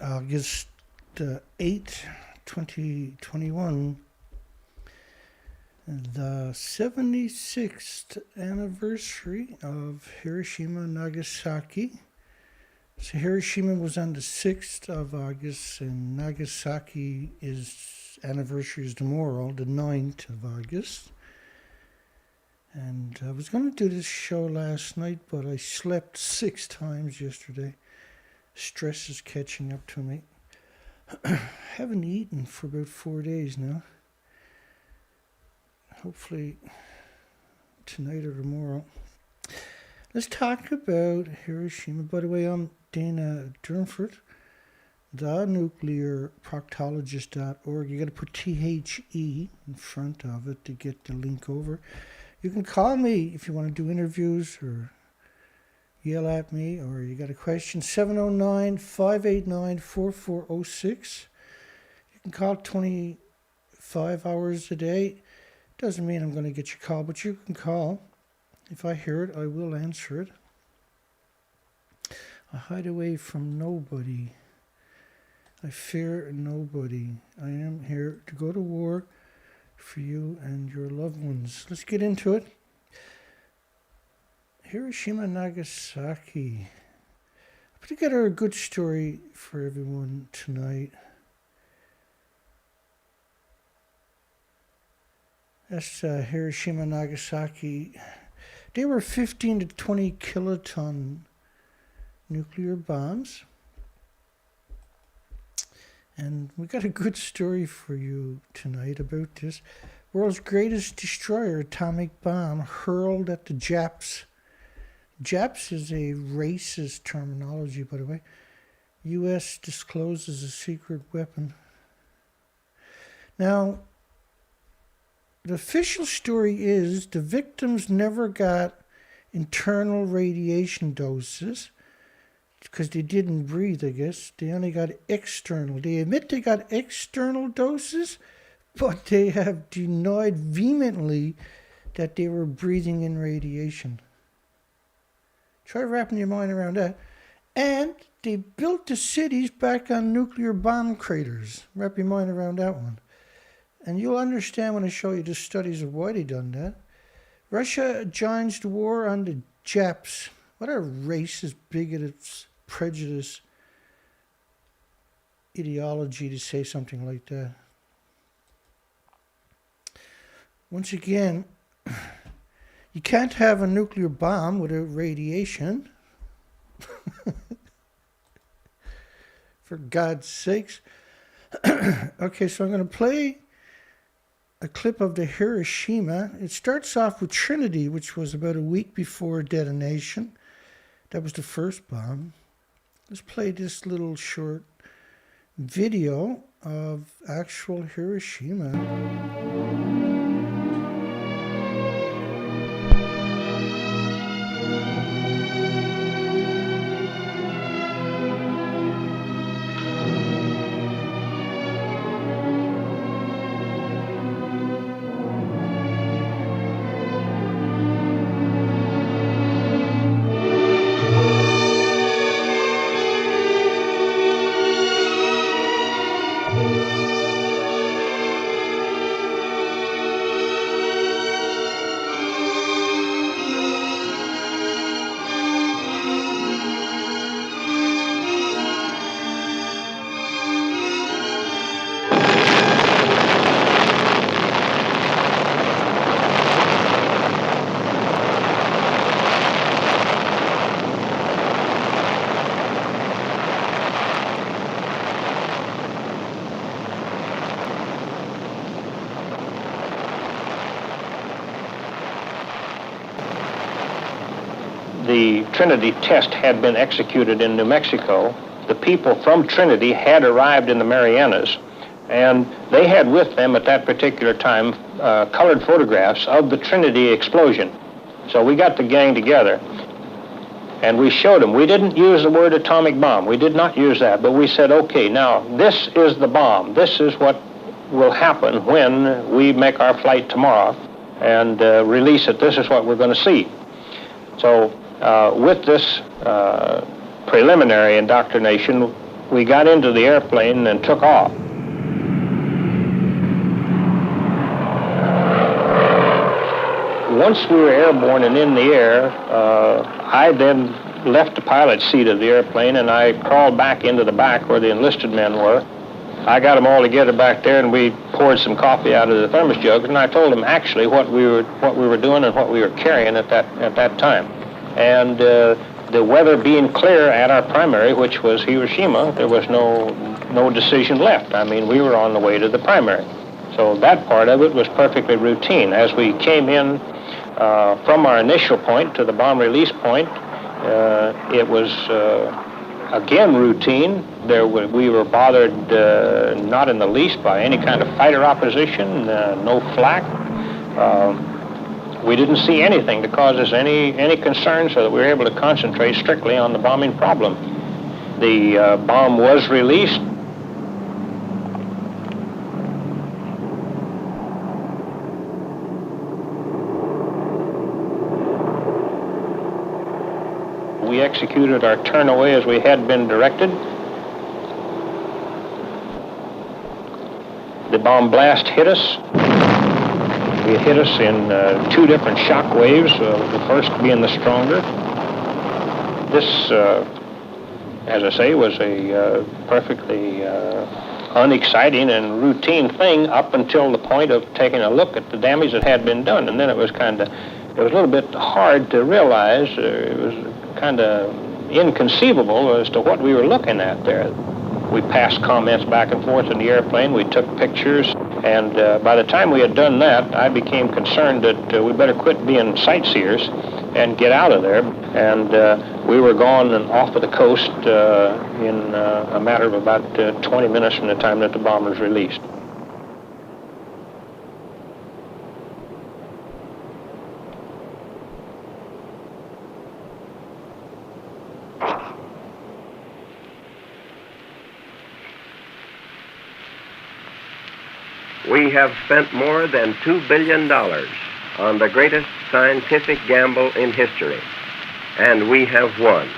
August 8, 2021, the 76th anniversary of Hiroshima and Nagasaki. So Hiroshima was on the 6th of August, and Nagasaki anniversary is tomorrow, the 9th of August. And I was going to do this show last night, but I slept 6 times yesterday. Stress is catching up to me. Haven't eaten for about 4 days now. Hopefully tonight or tomorrow. Let's talk about Hiroshima. By the way, I'm Dana Durnford, thenuclearproctologist.org. You got to put THE in front of it to get the link over. You can call me if you want to do interviews or yell at me, or you got a question, 709-589-4406. You can call 25 hours a day. Doesn't mean I'm going to get your call, but you can call. If I hear it, I will answer it. I hide away from nobody. I fear nobody. I am here to go to war for you and your loved ones. Let's get into it. Hiroshima, Nagasaki. I put together a good story for everyone tonight. That's Hiroshima, Nagasaki. They were 15 to 20 kiloton nuclear bombs. And we got a good story for you tonight about this. World's greatest destroyer atomic bomb hurled at the Japs. Japs is a racist terminology, by the way. U.S. discloses a secret weapon. Now, the official story is the victims never got internal radiation doses because they didn't breathe, I guess. They only got external. They admit they got external doses, but they have denied vehemently that they were breathing in radiation. Try wrapping your mind around that. And they built the cities back on nuclear bomb craters. Wrap your mind around that one. And you'll understand when I show you the studies of why they done that. Russia joins the war on the Japs. What a racist, bigoted, prejudice ideology to say something like that. Once again, you can't have a nuclear bomb without radiation. For God's sakes. Okay, so I'm going to play a clip of the Hiroshima. It starts off with Trinity, which was about a week before detonation. That was the first bomb. Let's play this little short video of actual Hiroshima. The Trinity test had been executed in New Mexico. The people from Trinity had arrived in the Marianas, and they had with them at that particular time colored photographs of the Trinity explosion. So we got the gang together, and we showed them. We didn't use the word atomic bomb. We did not use that, but we said, okay, now this is the bomb. This is what will happen when we make our flight tomorrow and release it. This is what we're going to see. So with this preliminary indoctrination, we got into the airplane and took off. Once we were airborne and in the air, I then left the pilot's seat of the airplane and I crawled back into the back where the enlisted men were. I got them all together back there and we poured some coffee out of the thermos jugs, and I told them actually what we were doing and what we were carrying at that time. And the weather being clear at our primary, which was Hiroshima, there was no decision left. I mean, we were on the way to the primary. So that part of it was perfectly routine. As we came in from our initial point to the bomb release point, it was again routine. We were bothered not in the least by any kind of fighter opposition, no flak. We didn't see anything to cause us any concern, so that we were able to concentrate strictly on the bombing problem. The bomb was released. We executed our turn away as we had been directed. The bomb blast hit us. It hit us in two different shock waves, the first being the stronger. This, as I say, was a perfectly unexciting and routine thing up until the point of taking a look at the damage that had been done. And then it was a little bit hard to realize. It was kind of inconceivable as to what we were looking at there. We passed comments back and forth in the airplane. We took pictures. And by the time we had done that, I became concerned that we better quit being sightseers and get out of there. And we were gone and off of the coast in a matter of about 20 minutes from the time that the bomb was released. We have spent more than $2 billion on the greatest scientific gamble in history, and we have won.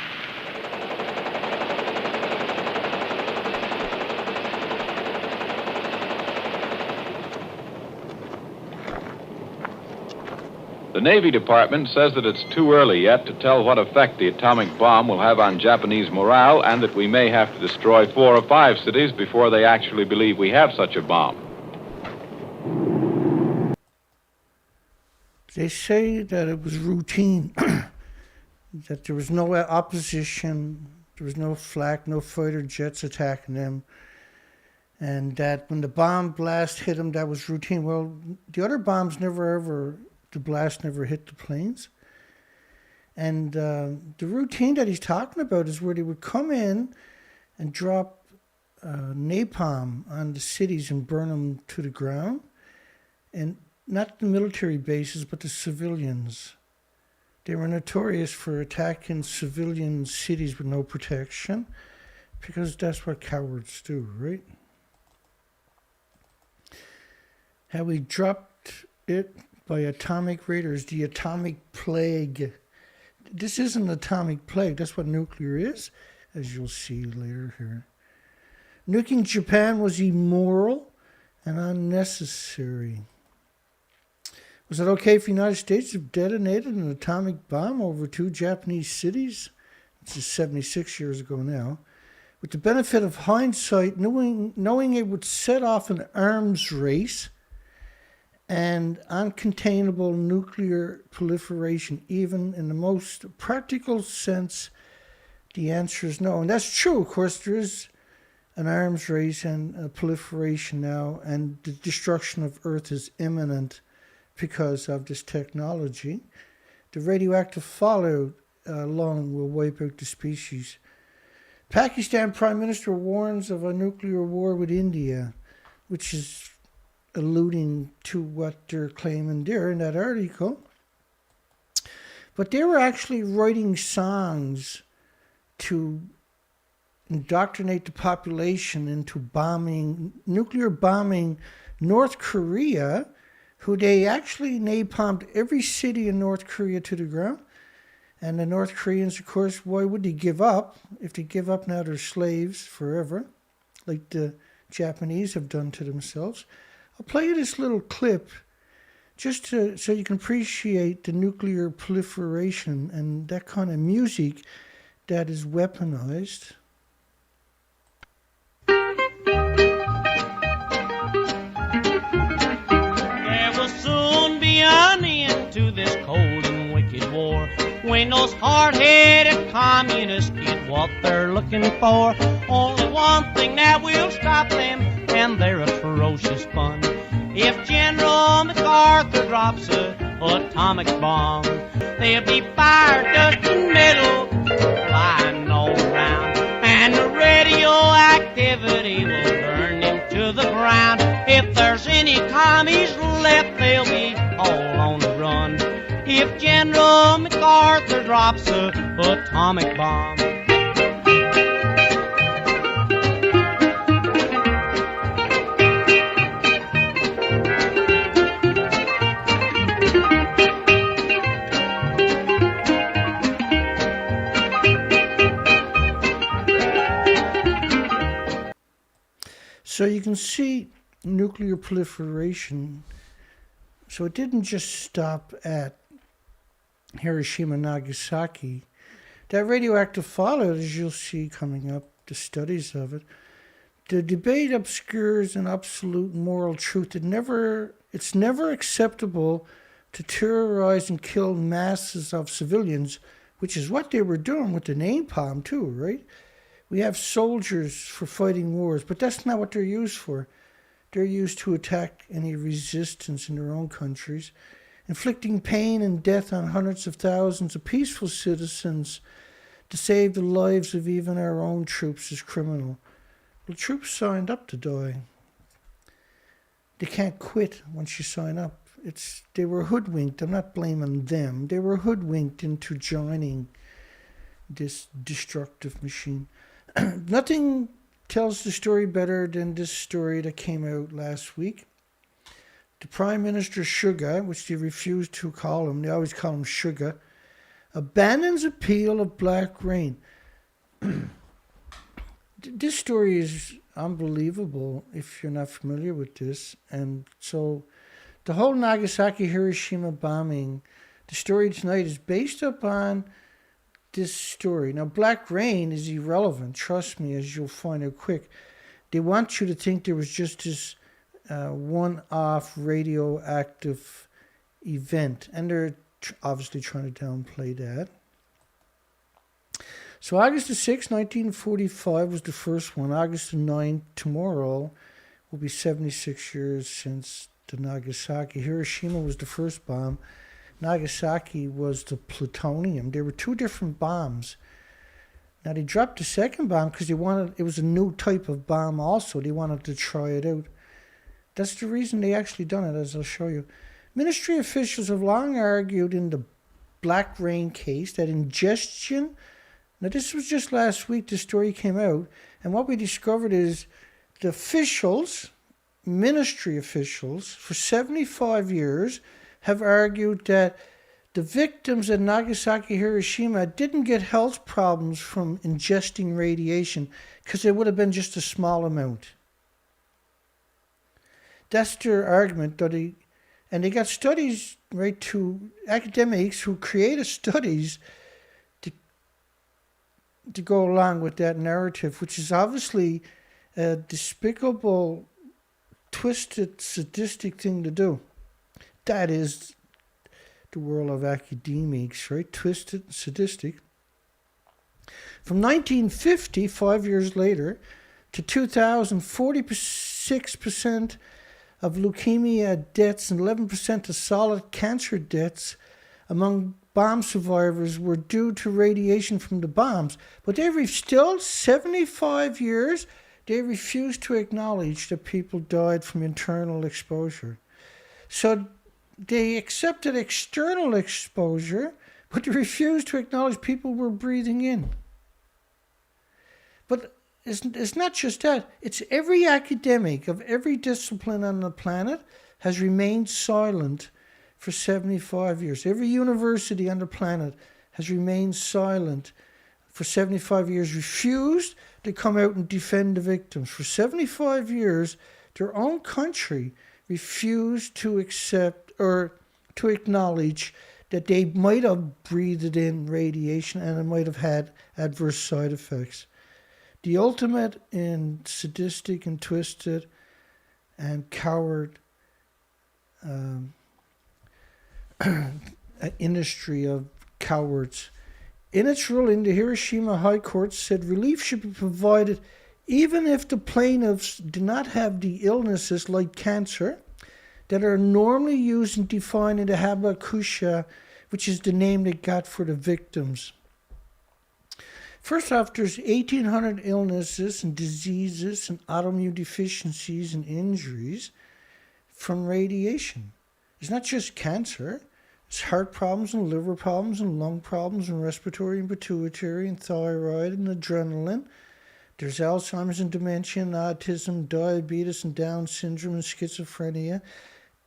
The Navy Department says that it's too early yet to tell what effect the atomic bomb will have on Japanese morale, and that we may have to destroy 4 or 5 cities before they actually believe we have such a bomb. They say that it was routine, that there was no opposition, there was no flak, no fighter jets attacking them, and that when the bomb blast hit them, that was routine. Well, the other bombs the blast never hit the planes. And the routine that he's talking about is where they would come in and drop napalm on the cities and burn them to the ground. And not the military bases, but the civilians. They were notorious for attacking civilian cities with no protection, because that's what cowards do, right? How we dropped it by atomic raiders, the atomic plague. This isn't an atomic plague, that's what nuclear is, as you'll see later here. Nuking Japan was immoral and unnecessary. Was it okay for the United States to have detonated an atomic bomb over 2 Japanese cities? This is 76 years ago now. With the benefit of hindsight, knowing it would set off an arms race and uncontainable nuclear proliferation, even in the most practical sense, the answer is no. And that's true. Of course, there is an arms race and a proliferation now, and the destruction of Earth is imminent because of this technology. The radioactive fallout alone will wipe out the species. Pakistan Prime Minister warns of a nuclear war with India, which is alluding to what they're claiming there in that article. But they were actually writing songs to indoctrinate the population into nuclear bombing North Korea, who they actually napalmed every city in North Korea to the ground. And the North Koreans, of course, why would they give up? If they give up now, they're slaves forever, like the Japanese have done to themselves. I'll play you this little clip so you can appreciate the nuclear proliferation and that kind of music that is weaponized. There will soon be an end to this cold and wicked war when those hard-headed communists get what they're looking for. Only one thing that will stop them, and their atrocious fun. If General MacArthur drops an atomic bomb, they'll be fired dust and metal flying all around, and the radioactivity will burn them to the ground. If there's any commies left, they'll be all on the run. If General MacArthur drops an atomic bomb. So you can see nuclear proliferation. So it didn't just stop at Hiroshima and Nagasaki. That radioactive fallout, as you'll see coming up, the studies of it, the debate obscures an absolute moral truth. It's never acceptable to terrorize and kill masses of civilians, which is what they were doing with the napalm too, right? We have soldiers for fighting wars, but that's not what they're used for. They're used to attack any resistance in their own countries. Inflicting pain and death on hundreds of thousands of peaceful citizens to save the lives of even our own troops is criminal. The troops signed up to die. They can't quit once you sign up. They were hoodwinked. I'm not blaming them. They were hoodwinked into joining this destructive machine. Nothing tells the story better than this story that came out last week. The Prime Minister Suga, which they refuse to call him, they always call him Suga, abandons appeal of black rain. This story is unbelievable if you're not familiar with this. And so the whole Nagasaki Hiroshima bombing, the story tonight is based upon this story. Now, black rain is irrelevant, trust me, as you'll find out quick. They want you to think there was just this one-off radioactive event, and they're obviously trying to downplay that. So August the 6th, 1945 was the first one. August the 9th, tomorrow, will be 76 years since the Nagasaki. Hiroshima was the first bomb. Nagasaki was the plutonium. There were two different bombs. Now they dropped the second bomb because it was a new type of bomb also. They wanted to try it out. That's the reason they actually done it, as I'll show you. Ministry officials have long argued in the black rain case that ingestion, now this was just last week the story came out, and what we discovered is the officials, ministry officials, for 75 years have argued that the victims at Nagasaki, Hiroshima didn't get health problems from ingesting radiation because it would have been just a small amount. That's their argument. And they got studies, right, to academics who created studies to go along with that narrative, which is obviously a despicable, twisted, sadistic thing to do. That is the world of academics, right? Twisted, sadistic. From 1950, 5 years later, to 2000, 46% of leukemia deaths and 11% of solid cancer deaths among bomb survivors were due to radiation from the bombs. But still 75 years, they refuse to acknowledge that people died from internal exposure. So they accepted external exposure, but they refused to acknowledge people were breathing in. But it's not just that. It's every academic of every discipline on the planet has remained silent for 75 years. Every university on the planet has remained silent for 75 years, refused to come out and defend the victims. For 75 years, their own country refused to accept or to acknowledge that they might have breathed in radiation and it might have had adverse side effects. The ultimate in sadistic and twisted and coward industry of cowards. In its ruling, the Hiroshima High Court said relief should be provided even if the plaintiffs do not have the illnesses like cancer that are normally used in defining the habakusha, which is the name they got for the victims. First off, there's 1,800 illnesses and diseases and autoimmune deficiencies and injuries from radiation. It's not just cancer. It's heart problems and liver problems and lung problems and respiratory and pituitary and thyroid and adrenaline. There's Alzheimer's and dementia and autism, diabetes and Down syndrome and schizophrenia.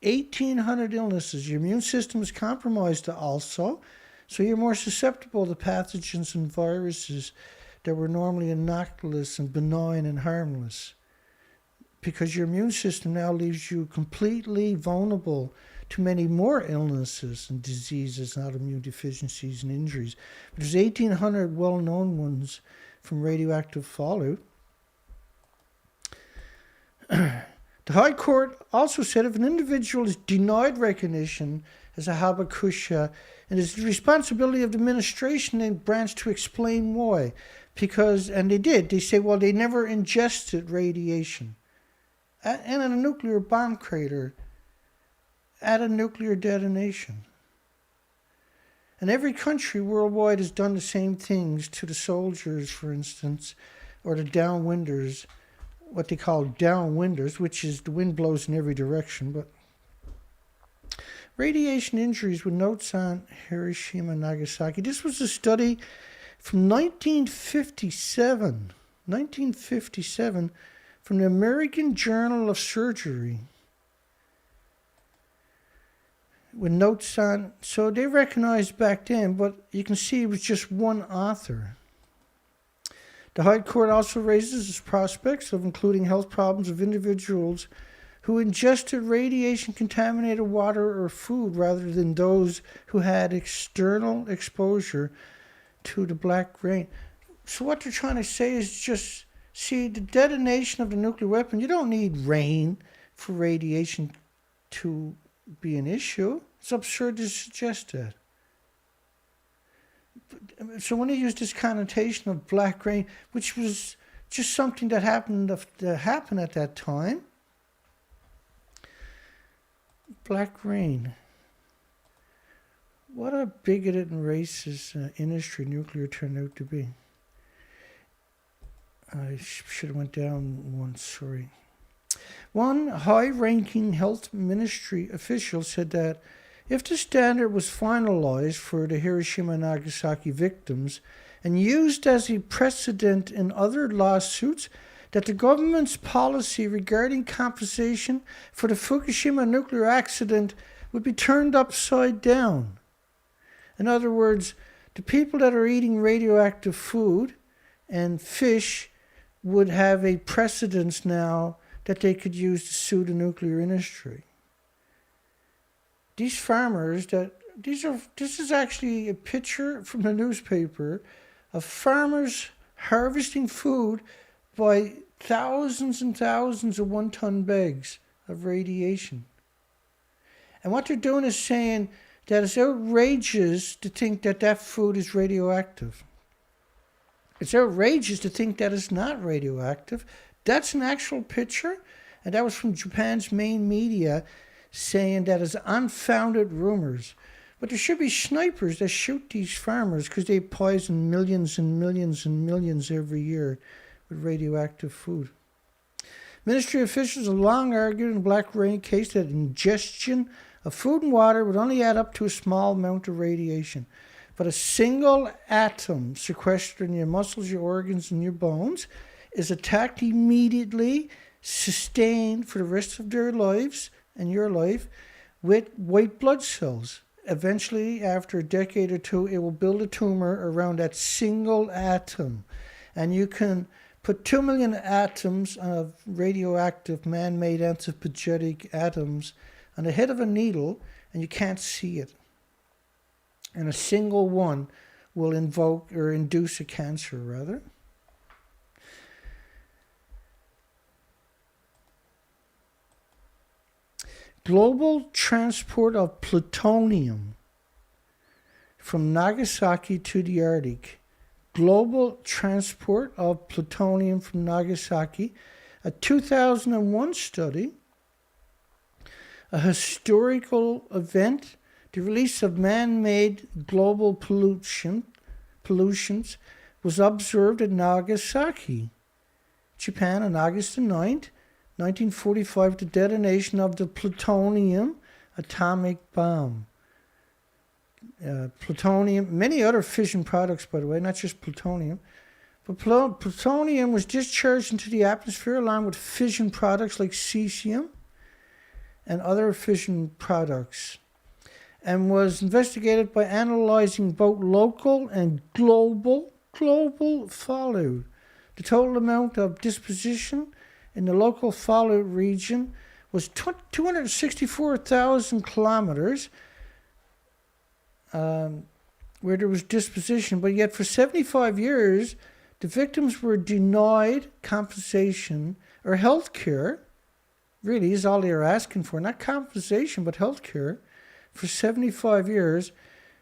1,800 illnesses. Your immune system is compromised also, so you're more susceptible to pathogens and viruses that were normally innocuous and benign and harmless, because your immune system now leaves you completely vulnerable to many more illnesses and diseases and autoimmune deficiencies and injuries. But there's 1,800 well-known ones from radioactive fallout. The High Court also said if an individual is denied recognition as a habakusha, it is the responsibility of the administration and branch to explain why. Because, and they did, they say, well, they never ingested radiation. And in a nuclear bomb crater, at a nuclear detonation. And every country worldwide has done the same things to the soldiers, for instance, or the downwinders, what they call downwinders, which is the wind blows in every direction. But radiation injuries with notes on Hiroshima and Nagasaki. This was a study from 1957 from the American Journal of Surgery, with notes on, so they recognized back then, but you can see it was just one author. The High Court also raises its prospects of including health problems of individuals who ingested radiation-contaminated water or food rather than those who had external exposure to the black rain. So what they're trying to say is just, see, the detonation of the nuclear weapon, you don't need rain for radiation to be an issue. It's absurd to suggest that. So when they use this connotation of black rain, which was just something that happened at that time, black rain. What a bigoted and racist industry nuclear turned out to be. I should have went down one, sorry. One high-ranking health ministry official said that if the standard was finalized for the Hiroshima and Nagasaki victims and used as a precedent in other lawsuits, that the government's policy regarding compensation for the Fukushima nuclear accident would be turned upside down. In other words, the people that are eating radioactive food and fish would have a precedence now that they could use to sue the nuclear industry. These farmers this is actually a picture from the newspaper of farmers harvesting food by thousands and thousands of 1-ton bags of radiation. And what they're doing is saying that it's outrageous to think that that food is radioactive. It's outrageous to think that it's not radioactive. That's an actual picture, and that was from Japan's main media saying that it's unfounded rumors. But there should be snipers that shoot these farmers because they poison millions and millions and millions every year with radioactive food. Ministry officials have long argued in the black rain case that ingestion of food and water would only add up to a small amount of radiation. But a single atom sequestered in your muscles, your organs, and your bones is attacked immediately, sustained for the rest of their lives and your life with white blood cells. eventually, after a decade or two, it will build a tumor around that single atom. And you can put 2 million atoms of radioactive man-made antipagetic atoms on the head of a needle, and you can't see it. And a single one will invoke or induce a cancer, rather. Global transport of plutonium from Nagasaki to the Arctic. Global transport of plutonium from Nagasaki. A 2001 study, a historical event, the release of man-made global pollutions was observed at Nagasaki, Japan on August the 9th, 1945, the detonation of the plutonium atomic bomb. Plutonium, many other fission products, by the way, not just plutonium. But plutonium was discharged into the atmosphere along with fission products like cesium and other fission products, and was investigated by analyzing both local and global fallout. The total amount of disposition in the local fallout region was 264,000 kilometers, where there was disposition, but yet for 75 years, the victims were denied compensation or health care. Really is all they are asking for, not compensation, but health care for 75 years,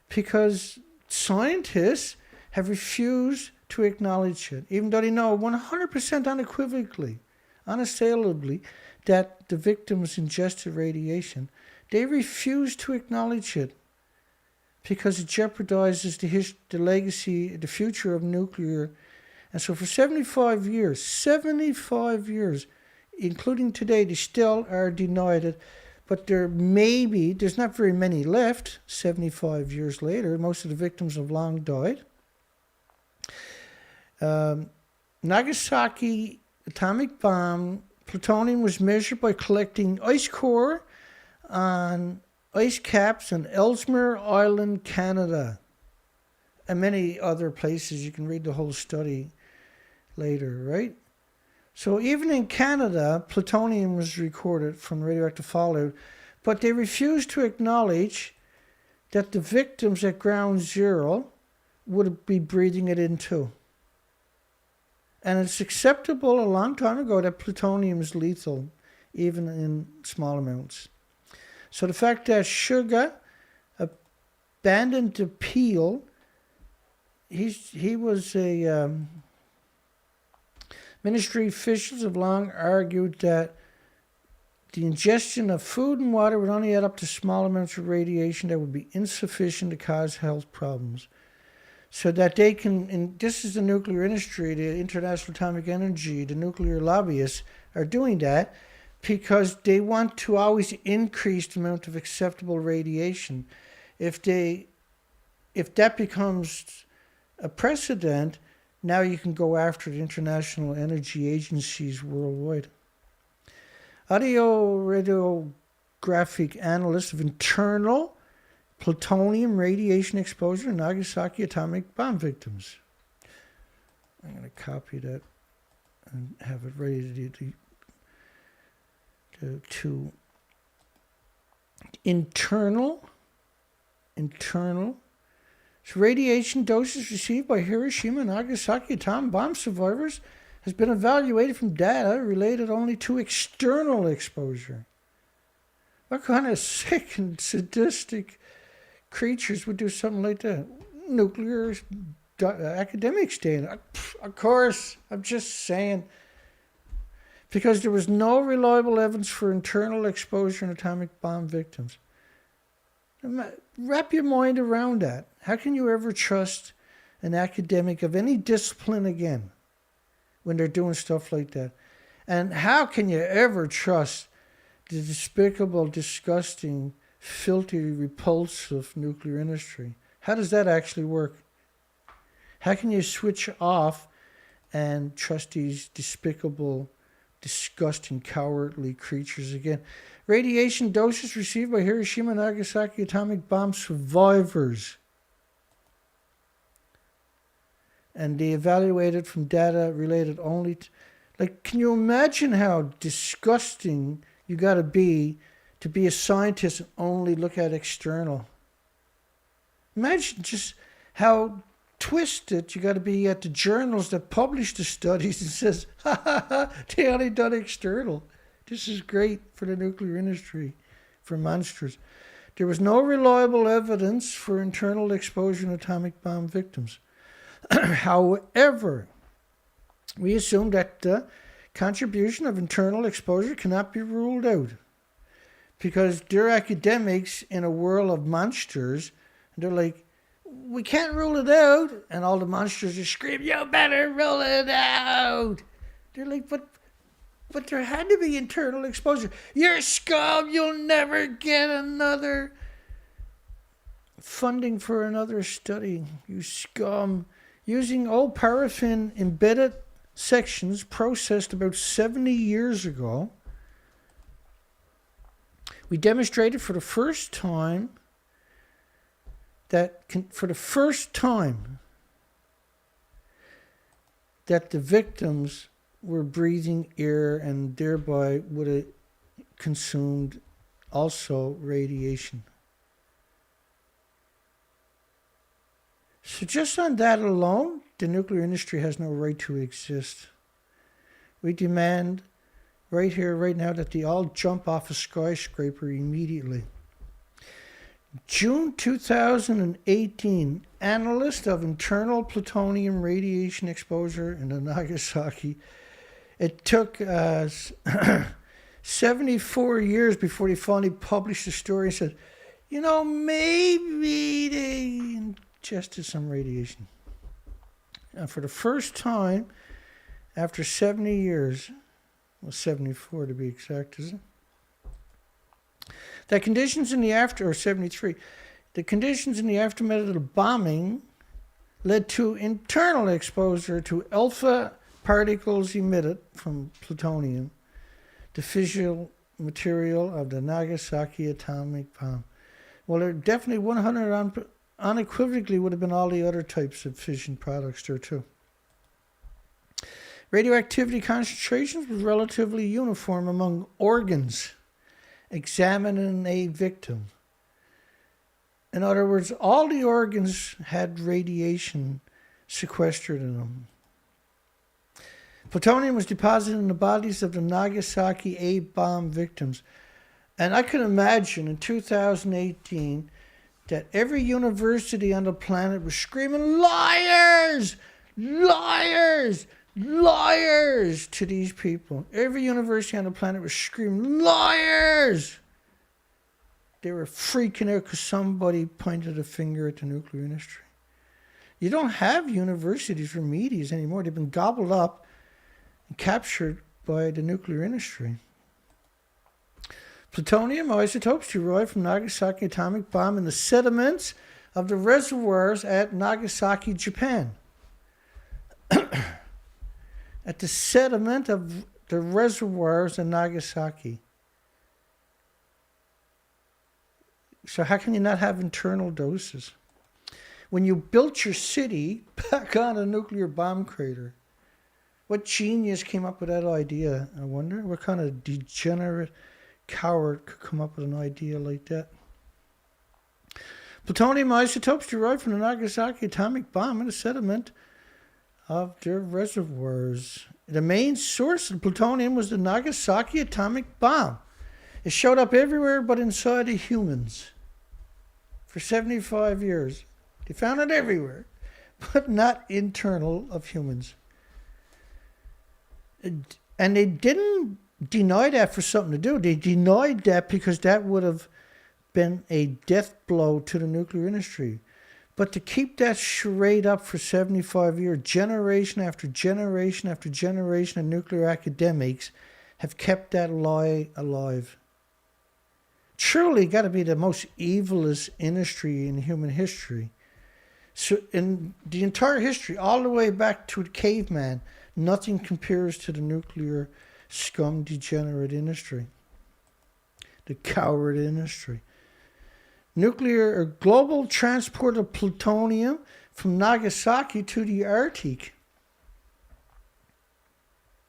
because scientists have refused to acknowledge it, even though they know 100% unequivocally, unassailably, that the victims ingested radiation. They refuse to acknowledge it because it jeopardizes the legacy, the future of nuclear. And so for 75 years, including today, they still are denied it. But there's not very many left 75 years later. Most of the victims have long died. Nagasaki atomic bomb, plutonium was measured by collecting ice core on ice caps on Ellesmere Island, Canada, and many other places. You can read the whole study later, right? So even in Canada, plutonium was recorded from radioactive fallout, but they refused to acknowledge that the victims at ground zero would be breathing it in too. And it's acceptable a long time ago that plutonium is lethal, even in small amounts. So the fact that Suga abandoned the peel, he was a... Ministry officials have long argued that the ingestion of food and water would only add up to small amounts of radiation that would be insufficient to cause health problems. So that they can, and this is the nuclear industry, the International Atomic Energy, the nuclear lobbyists are doing that because they want to always increase the amount of acceptable radiation. If that becomes a precedent, now you can go after the international energy agencies worldwide. Audio radiographic analyst of internal plutonium radiation exposure in Nagasaki atomic bomb victims. I'm going to copy that and have it ready to internal. So radiation doses received by Hiroshima and Nagasaki atom bomb survivors has been evaluated from data related only to external exposure. What kind of sick and sadistic creatures would do something like that? Nuclear academics day. Of course, I'm just saying. Because there was no reliable evidence for internal exposure in atomic bomb victims. Wrap your mind around that. How can you ever trust an academic of any discipline again when they're doing stuff like that? And how can you ever trust the despicable, disgusting, filthy, repulsive nuclear industry? How does that actually work? How can you switch off and trust these despicable disgusting, cowardly creatures again. Radiation doses received by Hiroshima and Nagasaki atomic bomb survivors. And they evaluated from data related only to, like, can you imagine how disgusting you got to be a scientist and only look at external? Imagine just how twisted you got to be at the journals that publish the studies and says, ha ha ha, they only done external. This is great for the nuclear industry, for monsters. There was no reliable evidence for internal exposure in atomic bomb victims. However, we assume that the contribution of internal exposure cannot be ruled out because they're academics in a world of monsters, and they're like, we can't rule it out, and all the monsters are screaming, you better rule it out. They're like, but there had to be internal exposure. You're scum, you'll never get another funding for another study, you scum. Using old paraffin embedded sections processed about 70 years ago, we demonstrated for the first time that the victims were breathing air and thereby would have consumed also radiation. So just on that alone, the nuclear industry has no right to exist. We demand right here, right now, that they all jump off a skyscraper immediately. June 2018, analyst of internal plutonium radiation exposure in the Nagasaki. It took 74 years before they finally published the story and said, maybe they ingested some radiation. And for the first time, after 70 years, 74 to be exact, isn't it? The conditions in the 73, the conditions in the aftermath of the bombing led to internal exposure to alpha particles emitted from plutonium, the fissile material of the Nagasaki atomic bomb. Well, there definitely 100 unequivocally would have been all the other types of fission products there too. Radioactivity concentrations was relatively uniform among organs examining a victim. In other words, all the organs had radiation sequestered in them. Plutonium was deposited in the bodies of the Nagasaki A-bomb victims. And I can imagine in 2018 that every university on the planet was screaming, liars, liars, liars to these people. Every university on the planet was screaming, liars. They were freaking out because somebody pointed a finger at the nuclear industry. You don't have universities or medias anymore. They've been gobbled up and captured by the nuclear industry. Plutonium isotopes derived from Nagasaki atomic bomb in the sediments of the reservoirs at Nagasaki, Japan. At the sediment of the reservoirs in Nagasaki. So how can you not have internal doses? When you built your city back on a nuclear bomb crater, what genius came up with that idea? I wonder what kind of degenerate coward could come up with an idea like that. Plutonium isotopes derived from the Nagasaki atomic bomb in the sediment of their reservoirs. The main source of plutonium was the Nagasaki atomic bomb. It showed up everywhere but inside of humans. For 75 years. They found it everywhere, but not internal of humans. And they didn't deny that for something to do. They denied that because that would have been a death blow to the nuclear industry. But to keep that charade up for 75 years, generation after generation after generation of nuclear academics have kept that lie alive. Truly got to be the most evilest industry in human history. So in the entire history, all the way back to the caveman, nothing compares to the nuclear scum, degenerate industry. The coward industry. Nuclear or global transport of plutonium from Nagasaki to the Arctic.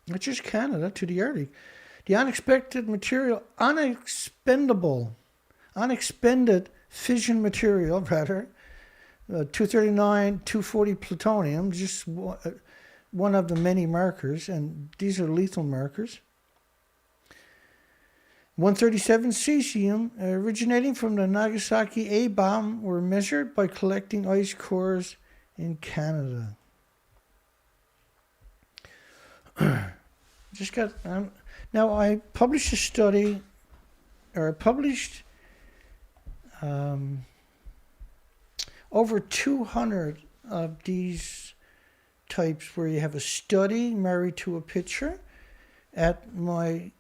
Not just Canada, to the Arctic. The unexpected material, unexpended fission material, rather, 239, 240 plutonium, just one of the many markers, and these are lethal markers. 137 cesium, originating from the Nagasaki A-bomb, were measured by collecting ice cores in Canada. Just got now. I published a study, or I published over 200 of these types where you have a study married to a picture at the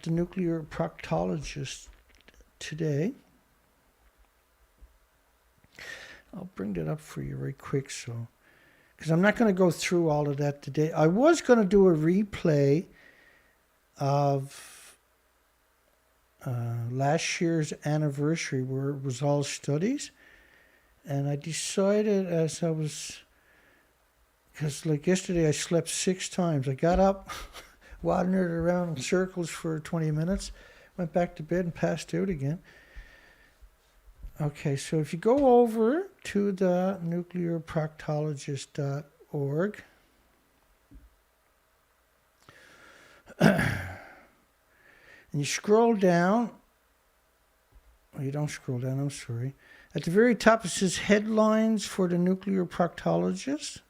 nuclear proctologist today. I'll bring that up for you right quick, because I'm not going to go through all of that today. I was going to do a replay of last year's anniversary where it was all studies, and I decided because like yesterday I slept 6 times. I got up, wandered around in circles for 20 minutes, went back to bed and passed out again. Okay, so if you go over to the nuclearproctologist.org, and you scroll down, you don't scroll down, I'm sorry. At the very top it says headlines for the nuclear proctologist.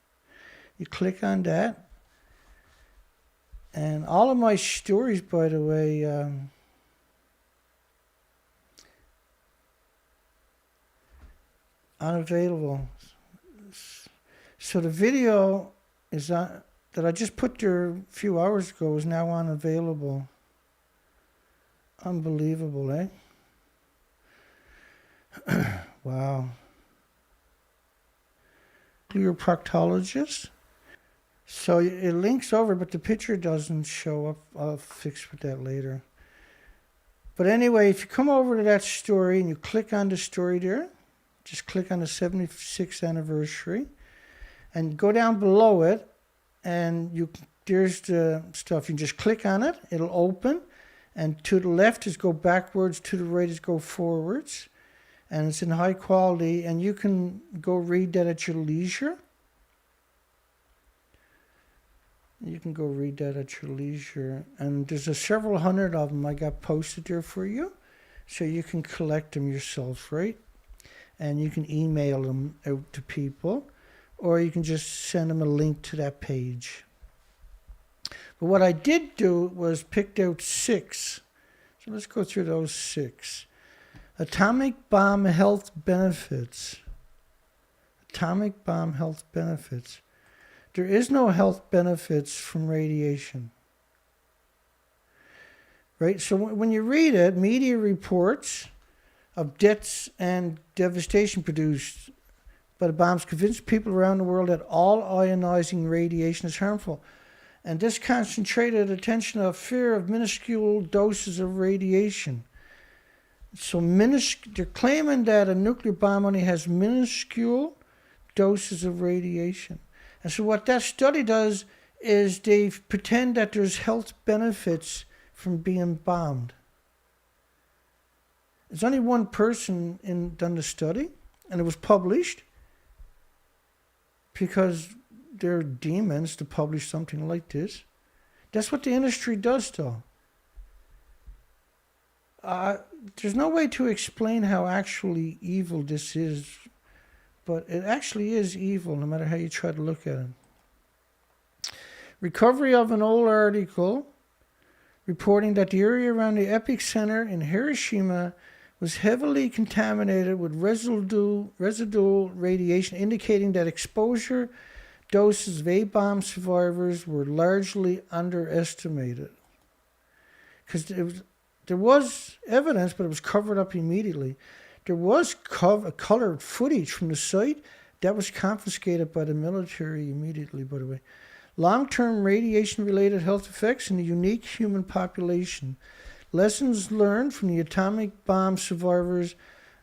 You click on that. And all of my stories, by the way, unavailable. So the video is that I just put there a few hours ago is now unavailable. Unbelievable, eh? Wow. Nuclear proctologist. So it links over, but the picture doesn't show up. I'll fix with that later. But anyway, if you come over to that story and you click on the story there, just click on the 76th anniversary and go down below it, and there's the stuff. You can just click on it, it'll open, and to the left is go backwards, to the right is go forwards, and it's in high quality, and you can go read that at your leisure. You can go read that at your leisure, and there's several hundred of them I got posted there for you, so you can collect them yourself, right? And you can email them out to people, or you can just send them a link to that page. But what I did do was picked out 6. So let's go through those 6. Atomic bomb health benefits. Atomic bomb health benefits. There is no health benefits from radiation. Right? So when you read it, media reports of deaths and devastation produced by the bombs convince people around the world that all ionizing radiation is harmful. And this concentrated attention of fear of minuscule doses of radiation. So they're claiming that a nuclear bomb only has minuscule doses of radiation. And so what that study does is they pretend that there's health benefits from being bombed. There's only one person done the study, and it was published because they're demons to publish something like this. That's what the industry does, though. There's no way to explain how actually evil this is, but it actually is evil no matter how you try to look at it. Recovery of an old article reporting that the area around the epicenter in Hiroshima was heavily contaminated with residual radiation, indicating that exposure doses of A-bomb survivors were largely underestimated. Because there was evidence, but it was covered up immediately. There was colored footage from the site that was confiscated by the military immediately, by the way. Long-term radiation-related health effects in the unique human population. Lessons learned from the atomic bomb survivors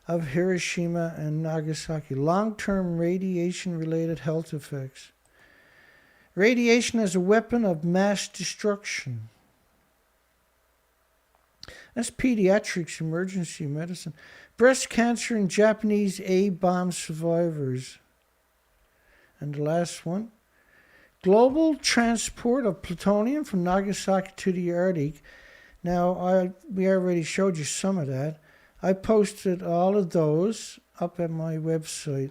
of Hiroshima and Nagasaki. Long-term radiation-related health effects. Radiation as a weapon of mass destruction. That's pediatrics emergency medicine. Breast cancer in Japanese A-bomb survivors. And the last one. Global transport of plutonium from Nagasaki to the Arctic. Now, we already showed you some of that. I posted all of those up at my website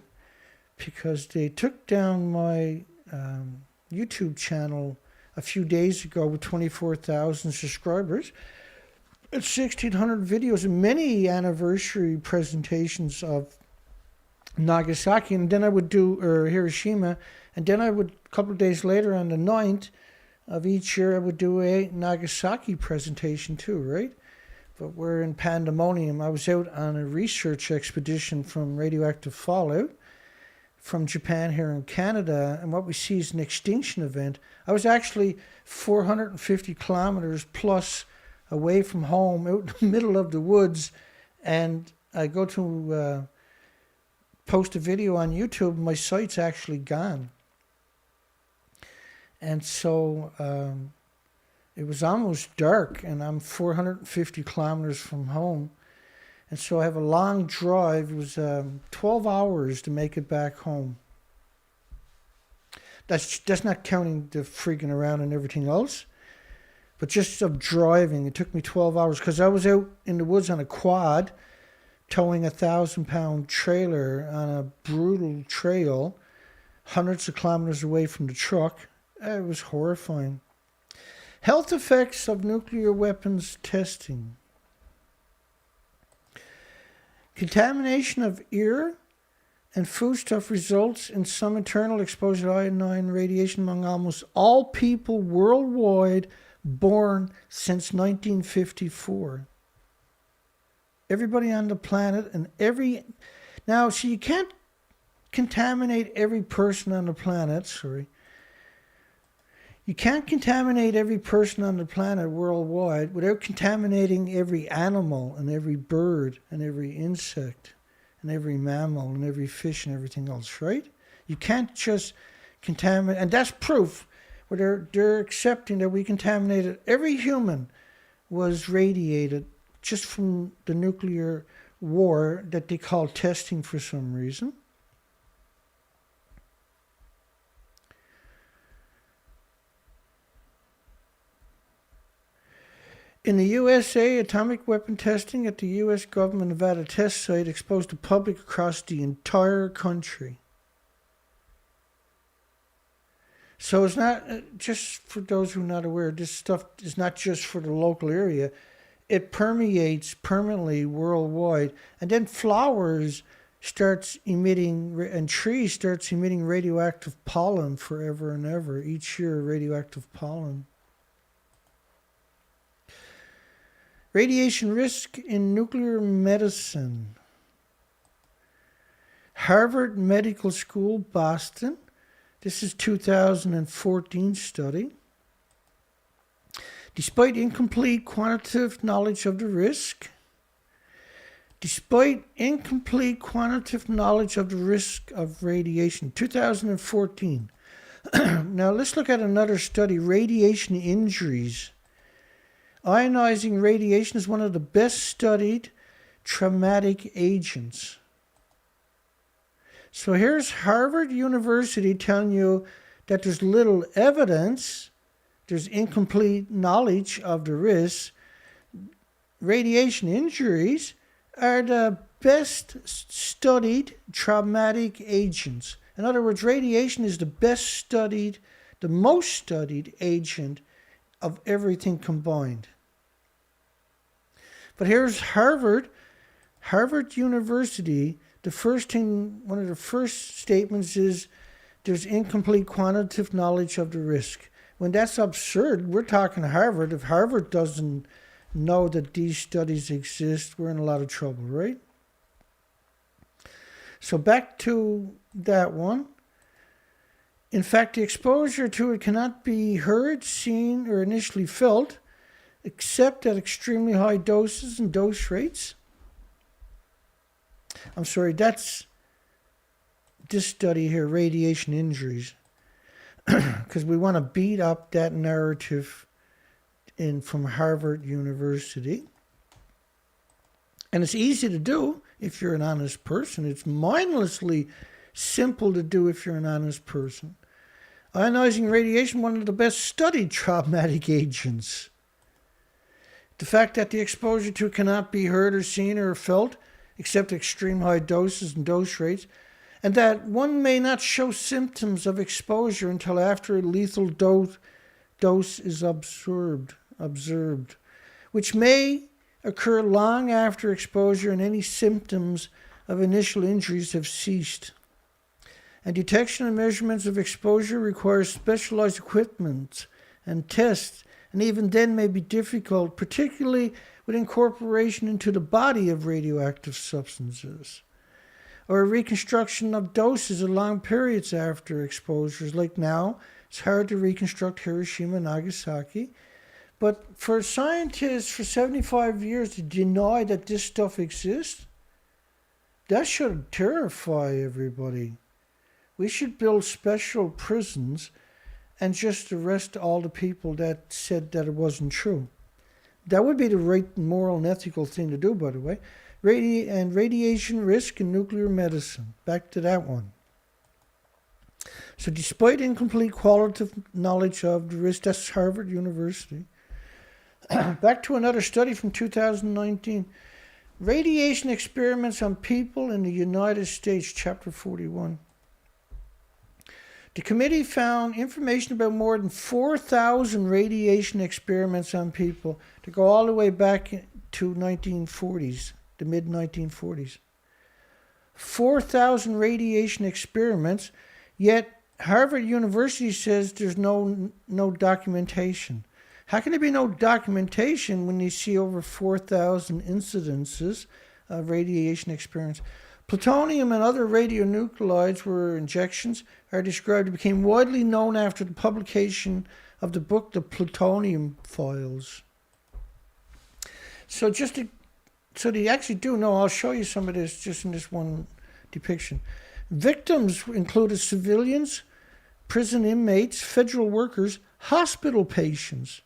because they took down my YouTube channel a few days ago with 24,000 subscribers. It's 1,600 videos and many anniversary presentations of Nagasaki, and then I would do Hiroshima, and then I would, a couple of days later on the 9th of each year, I would do a Nagasaki presentation too, right? But we're in pandemonium. I was out on a research expedition from radioactive fallout from Japan here in Canada, and what we see is an extinction event. I was actually 450 kilometers plus away from home, out in the middle of the woods, and I go to post a video on YouTube, my site's actually gone. And so it was almost dark, and I'm 450 kilometers from home. And so I have a long drive. It was 12 hours to make it back home. That's not counting the freaking around and everything else. But just of driving, it took me 12 hours because I was out in the woods on a quad, towing a 1,000-pound trailer on a brutal trail, hundreds of kilometers away from the truck. It was horrifying. Health effects of nuclear weapons testing. Contamination of air and foodstuff results in some internal exposure to iodine radiation among almost all people worldwide born since 1954. Everybody on the planet and now, so you can't contaminate every person on the planet, You can't contaminate every person on the planet worldwide without contaminating every animal and every bird and every insect and every mammal and every fish and everything else, right? You can't just contaminate, and that's proof where they're accepting that we contaminated. Every human was radiated just from the nuclear war that they call testing for some reason. In the USA, atomic weapon testing at the U.S. government Nevada test site exposed the public across the entire country. So it's not, just for those who are not aware, this stuff is not just for the local area. It permeates permanently worldwide. And then flowers starts emitting, and trees starts emitting radioactive pollen forever and ever. Each year, radioactive pollen. Radiation risk in nuclear medicine. Harvard Medical School, Boston. This is 2014 study. Despite incomplete quantitative knowledge of the risk, of radiation, 2014. Now let's look at another study, radiation injuries. Ionizing radiation is one of the best studied traumatic agents. So here's Harvard University telling you that there's little evidence, there's incomplete knowledge of the risks. Radiation injuries are the best studied traumatic agents. In other words, radiation is the best studied, the most studied agent of everything combined. But here's Harvard University. One of the first statements is there's incomplete quantitative knowledge of the risk. When that's absurd, we're talking Harvard. If Harvard doesn't know that these studies exist, we're in a lot of trouble, right? So back to that one. In fact, the exposure to it cannot be heard, seen, or initially felt, except at extremely high doses and dose rates. I'm sorry, that's this study here, radiation injuries, because we want to beat up that narrative from Harvard University. And it's easy to do if you're an honest person. It's mindlessly simple to do if you're an honest person. Ionizing radiation, one of the best studied traumatic agents. The fact that the exposure to it cannot be heard or seen or felt, except extreme high doses and dose rates, and that one may not show symptoms of exposure until after a lethal dose is observed, which may occur long after exposure and any symptoms of initial injuries have ceased. And detection and measurements of exposure requires specialized equipment and tests, and even then may be difficult, particularly with incorporation into the body of radioactive substances, or a reconstruction of doses at long periods after exposures. Like now, it's hard to reconstruct Hiroshima and Nagasaki. But for scientists for 75 years to deny that this stuff exists, that should terrify everybody. We should build special prisons and just arrest all the people that said that it wasn't true. That would be the right moral and ethical thing to do, by the way. Radiation risk in nuclear medicine. Back to that one. So despite incomplete qualitative knowledge of the risk, that's Harvard University. Back to another study from 2019. Radiation experiments on people in the United States, Chapter 41. The committee found information about more than 4,000 radiation experiments on people to go all the way back to 1940s, the mid-1940s. 4,000 radiation experiments, yet Harvard University says there's no documentation. How can there be no documentation when you see over 4,000 incidences of radiation experiments? Plutonium and other radionuclides were injections are described. It became widely known after the publication of the book, The Plutonium Files. So they actually do know. I'll show you some of this just in this one depiction. Victims included civilians, prison inmates, federal workers, hospital patients,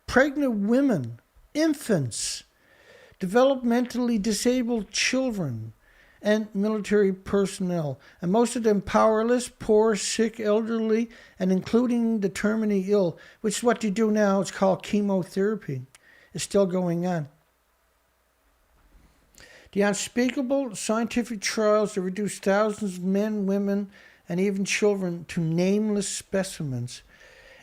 pregnant women, infants, developmentally disabled children, and military personnel, and most of them powerless, poor, sick, elderly, and including the terminally ill, which is what they do now. It's called chemotherapy. It's still going on. The unspeakable scientific trials that reduced thousands of men, women, and even children to nameless specimens.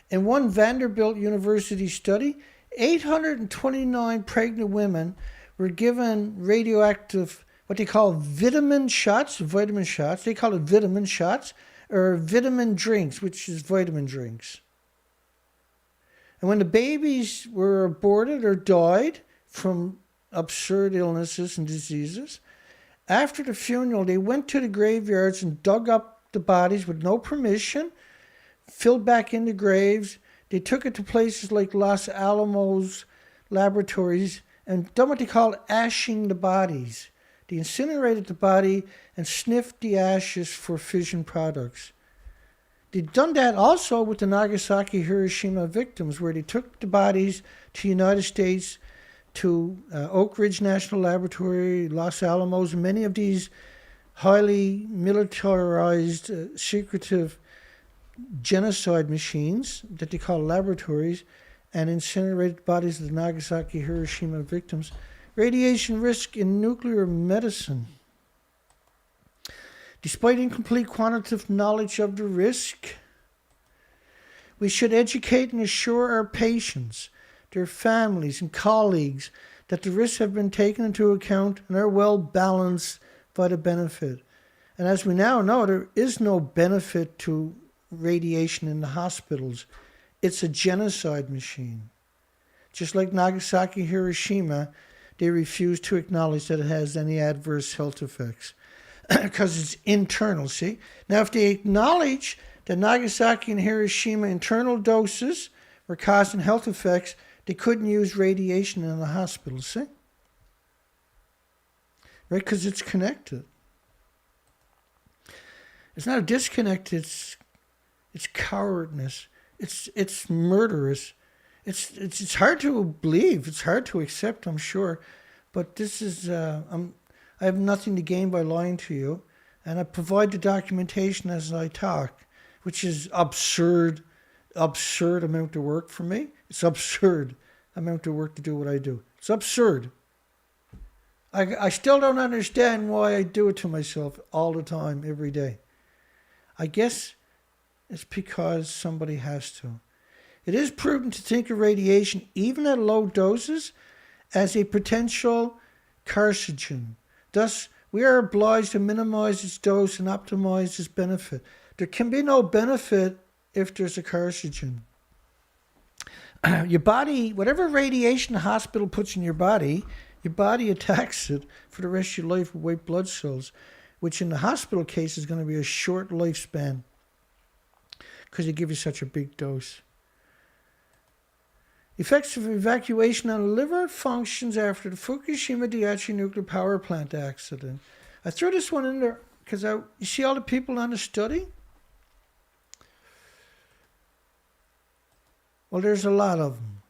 In one Vanderbilt University study, 829 pregnant women were given radioactive, what they call vitamin shots. They call it vitamin shots, or vitamin drinks, which is vitamin drinks. And when the babies were aborted or died from absurd illnesses and diseases, after the funeral, they went to the graveyards and dug up the bodies with no permission, filled back in the graves. They took it to places like Los Alamos laboratories and done what they call ashing the bodies. They incinerated the body and sniffed the ashes for fission products. They'd done that also with the Nagasaki, Hiroshima victims, where they took the bodies to the United States, to Oak Ridge National Laboratory, Los Alamos, and many of these highly militarized, secretive genocide machines that they call laboratories, and incinerated bodies of the Nagasaki, Hiroshima victims. Radiation risk in nuclear medicine. Despite incomplete quantitative knowledge of the risk, we should educate and assure our patients, their families and colleagues that the risks have been taken into account and are well balanced by the benefit. And as we now know, there is no benefit to radiation in the hospitals. It's a genocide machine. Just like Nagasaki, Hiroshima, they refuse to acknowledge that it has any adverse health effects because it's internal, see? Now, if they acknowledge that Nagasaki and Hiroshima internal doses were causing health effects. They couldn't use radiation in the hospital, see? Right, because it's connected. It's not a disconnect, it's cowardness. It's murderous. It's hard to believe. It's hard to accept, I'm sure. But this is, I have nothing to gain by lying to you. And I provide the documentation as I talk, which is absurd amount of work for me. It's absurd amount of work to do what I do. It's absurd. I still don't understand why I do it to myself all the time, every day. I guess it's because somebody has to. It is prudent to think of radiation, even at low doses, as a potential carcinogen. Thus, we are obliged to minimize its dose and optimize its benefit. There can be no benefit if there's a carcinogen. Your body, whatever radiation the hospital puts in your body attacks it for the rest of your life with white blood cells, which in the hospital case is going to be a short lifespan because they give you such a big dose. Effects of evacuation on liver functions after the Fukushima Daiichi nuclear power plant accident. I threw this one in there because you see all the people on the study? Well, there's a lot of them.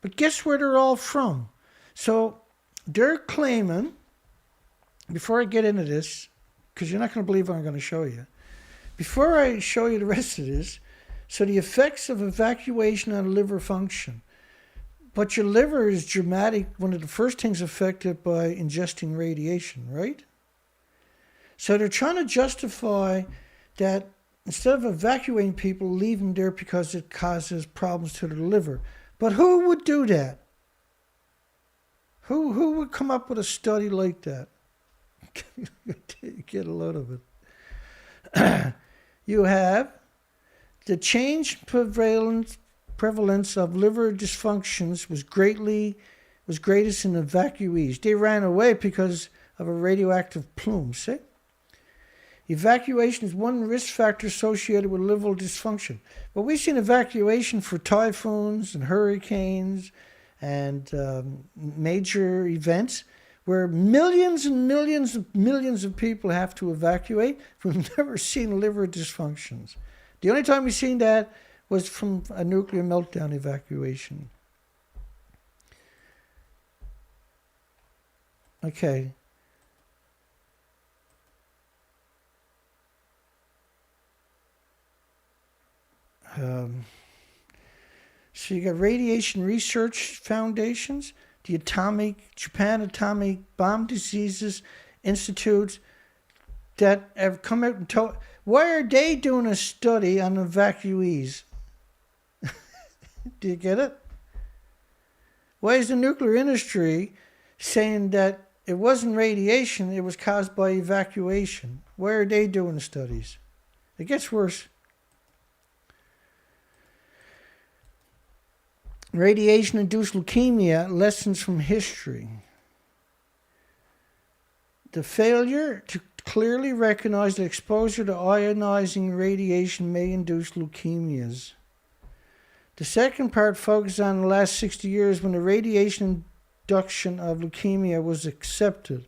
But guess where they're all from? So they're claiming, before I get into this, because you're not going to believe what I'm going to show you. Before I show you the rest of this, so the effects of evacuation on liver function. But your liver is dramatic, one of the first things affected by ingesting radiation, right? So they're trying to justify that instead of evacuating people, leave them there because it causes problems to the liver. But who would do that? Who would come up with a study like that? Get a load of it. You have the change prevalence of liver dysfunctions was greatest in evacuees. They ran away because of a radioactive plume, see? Evacuation is one risk factor associated with liver dysfunction. But we've seen evacuation for typhoons and hurricanes and major events where millions and millions of people have to evacuate. We've never seen liver dysfunctions. The only time we've seen that was from a nuclear meltdown evacuation. Okay. So you got radiation research foundations, the Japan Atomic Bomb Diseases Institutes that have come out and told. Why are they doing a study on evacuees? Do you get it? Why is the nuclear industry saying that it wasn't radiation, it was caused by evacuation? Why are they doing the studies? It gets worse. Radiation-induced leukemia, lessons from history. The failure to clearly recognize that exposure to ionizing radiation may induce leukemias. The second part focuses on the last 60 years when the radiation induction of leukemia was accepted.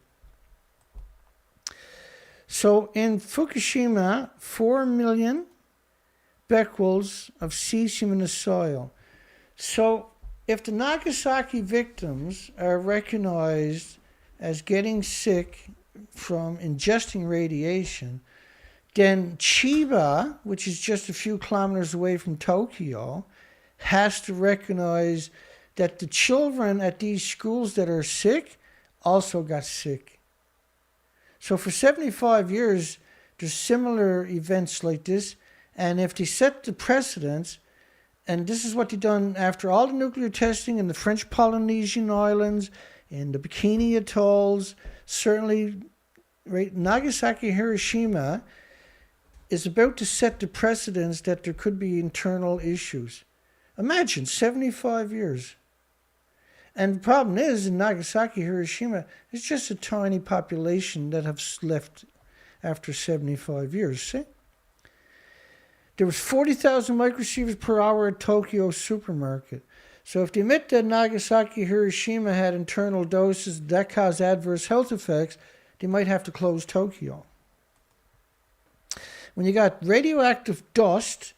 So in Fukushima, 4 million becquerels of cesium in the soil. So if the Nagasaki victims are recognized as getting sick from ingesting radiation, then Chiba, which is just a few kilometers away from Tokyo, has to recognize that the children at these schools that are sick also got sick. So for 75 years, there's similar events like this, and if they set the precedents, and this is what they've done after all the nuclear testing in the French Polynesian Islands, in the Bikini Atolls, certainly right, Nagasaki, Hiroshima is about to set the precedents that there could be internal issues. Imagine, 75 years. And the problem is, in Nagasaki, Hiroshima, it's just a tiny population that have left after 75 years, see? There was 40,000 microsieverts per hour at Tokyo supermarket. So if they admit that Nagasaki, Hiroshima had internal doses that caused adverse health effects, they might have to close Tokyo. When you got radioactive dust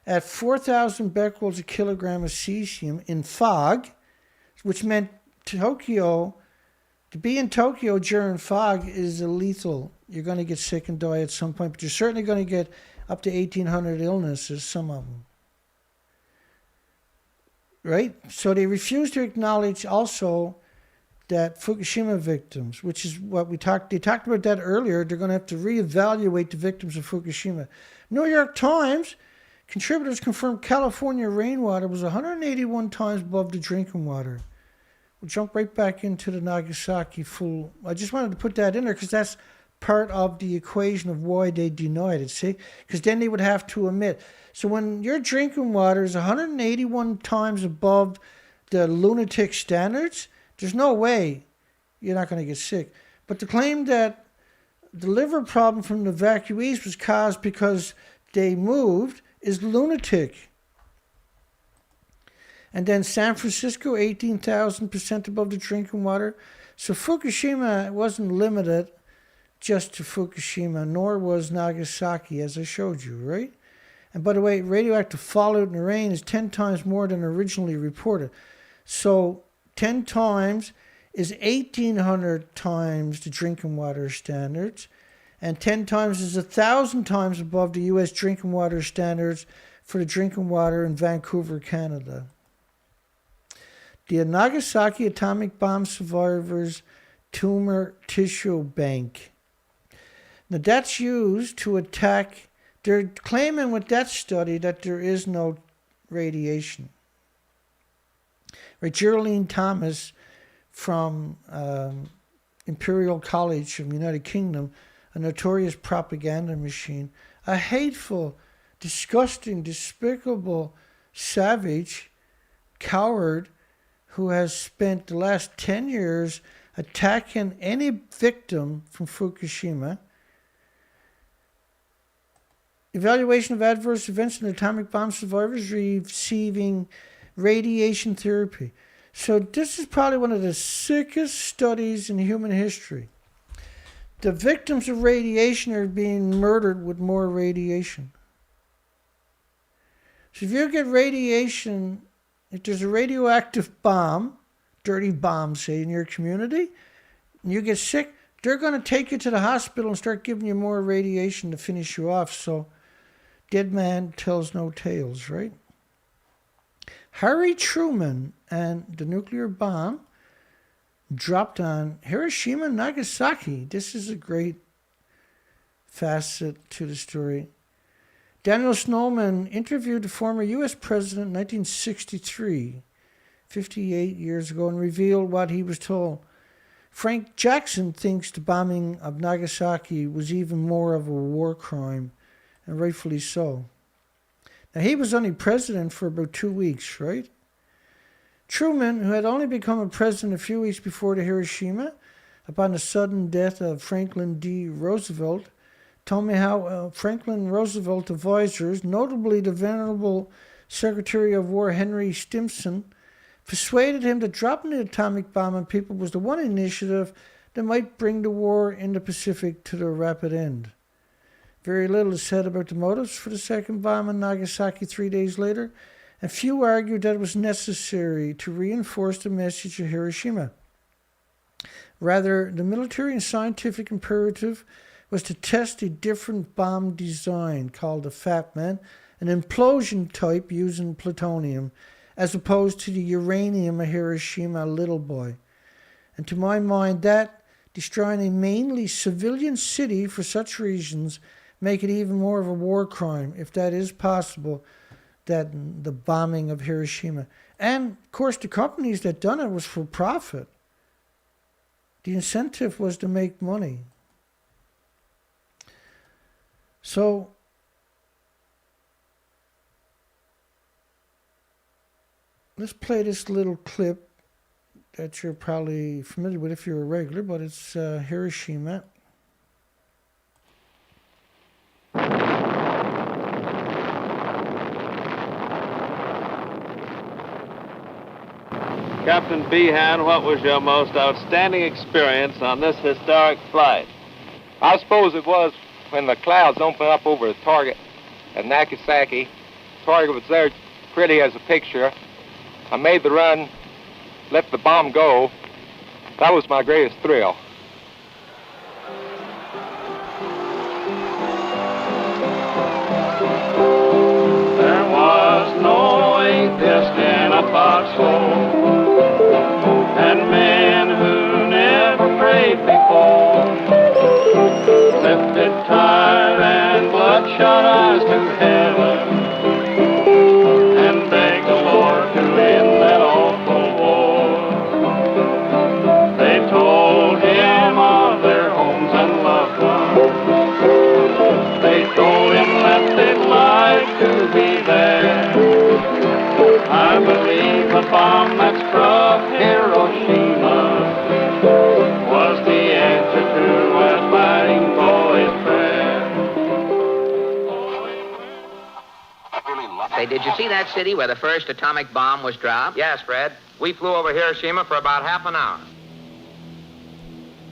at 4,000 becquerels a kilogram of cesium in fog, which meant Tokyo, to be in Tokyo during fog is lethal. You're going to get sick and die at some point, but you're certainly going to get up to 1,800 illnesses, some of them. Right? So they refused to acknowledge also that Fukushima victims, which is what they talked about that earlier, they're going to have to reevaluate the victims of Fukushima. New York Times contributors confirmed California rainwater was 181 times above the drinking water. We'll jump right back into the Nagasaki full. I just wanted to put that in there because that's part of the equation of why they denied it, see? Because then they would have to admit. So when your drinking water is 181 times above the lunatic standards, there's no way you're not going to get sick. But the claim that the liver problem from the evacuees was caused because they moved is lunatic. And then San Francisco, 18,000% above the drinking water. So Fukushima wasn't limited just to Fukushima, nor was Nagasaki, as I showed you, right? And by the way, radioactive fallout in the rain is 10 times more than originally reported. So 10 times is 1,800 times the drinking water standards, and 10 times is 1,000 times above the U.S. drinking water standards for the drinking water in Vancouver, Canada. The Nagasaki atomic bomb survivors' tumor tissue bank. Now that's used to attack. They're claiming with that study that there is no radiation. Right, Geraldine Thomas from Imperial College of the United Kingdom, a notorious propaganda machine, a hateful, disgusting, despicable, savage, coward who has spent the last 10 years attacking any victim from Fukushima. Evaluation of adverse events in atomic bomb survivors receiving radiation therapy. So this is probably one of the sickest studies in human history. The victims of radiation are being murdered with more radiation. So if you get radiation, if there's a radioactive bomb, dirty bomb, say, in your community, and you get sick, they're going to take you to the hospital and start giving you more radiation to finish you off. So dead man tells no tales, right? Harry Truman and the nuclear bomb dropped on Hiroshima and Nagasaki. This is a great facet to the story. Daniel Snowman interviewed the former U.S. president in 1963, 58 years ago, and revealed what he was told. Frank Jackson thinks the bombing of Nagasaki was even more of a war crime, and rightfully so. Now, he was only president for about 2 weeks, right? Truman, who had only become a president a few weeks before the Hiroshima, upon the sudden death of Franklin D. Roosevelt, told me how Franklin Roosevelt advisors, notably the venerable Secretary of War Henry Stimson, persuaded him that dropping the atomic bomb on people was the one initiative that might bring the war in the Pacific to the rapid end. Very little is said about the motives for the second bomb on Nagasaki 3 days later, and few argued that it was necessary to reinforce the message of Hiroshima. Rather, the military and scientific imperative was to test a different bomb design called the Fat Man, an implosion type using plutonium, as opposed to the uranium of Hiroshima Little Boy. And to my mind, that destroying a mainly civilian city for such reasons make it even more of a war crime, if that is possible, than the bombing of Hiroshima. And, of course, the companies that done it was for profit. The incentive was to make money. So, let's play this little clip that you're probably familiar with if you're a regular, but it's Hiroshima. Captain Behan, what was your most outstanding experience on this historic flight? I suppose it was when the clouds opened up over the target at Nagasaki. Target was there pretty as a picture. I made the run, let the bomb go. That was my greatest thrill. There was no atheist in a foxhole, and men who never prayed before lifted tired and bloodshot eyes to heaven and begged the Lord to end that awful war. They told him of their homes and loved ones. They told him that they'd like to be there. I believe the bomb that struck Hiroshima was the answer to that fighting boy's prayer. Say, did you see that city where the first atomic bomb was dropped? Yes, Fred. We flew over Hiroshima for about half an hour.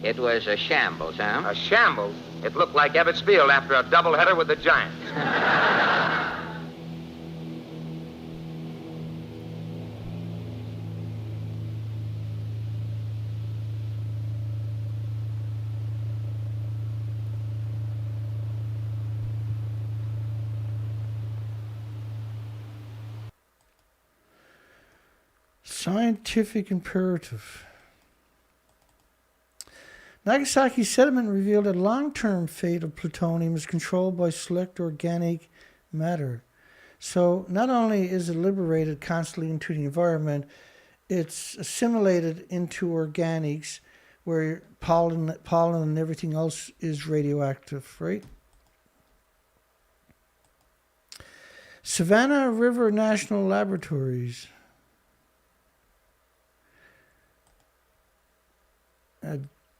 It was a shambles, huh? A shambles. It looked like Ebbets Field after a doubleheader with the Giants. Scientific imperative. Nagasaki settlement revealed that long-term fate of plutonium is controlled by select organic matter. So not only is it liberated constantly into the environment, it's assimilated into organics where pollen and everything else is radioactive, right? Savannah River National Laboratories.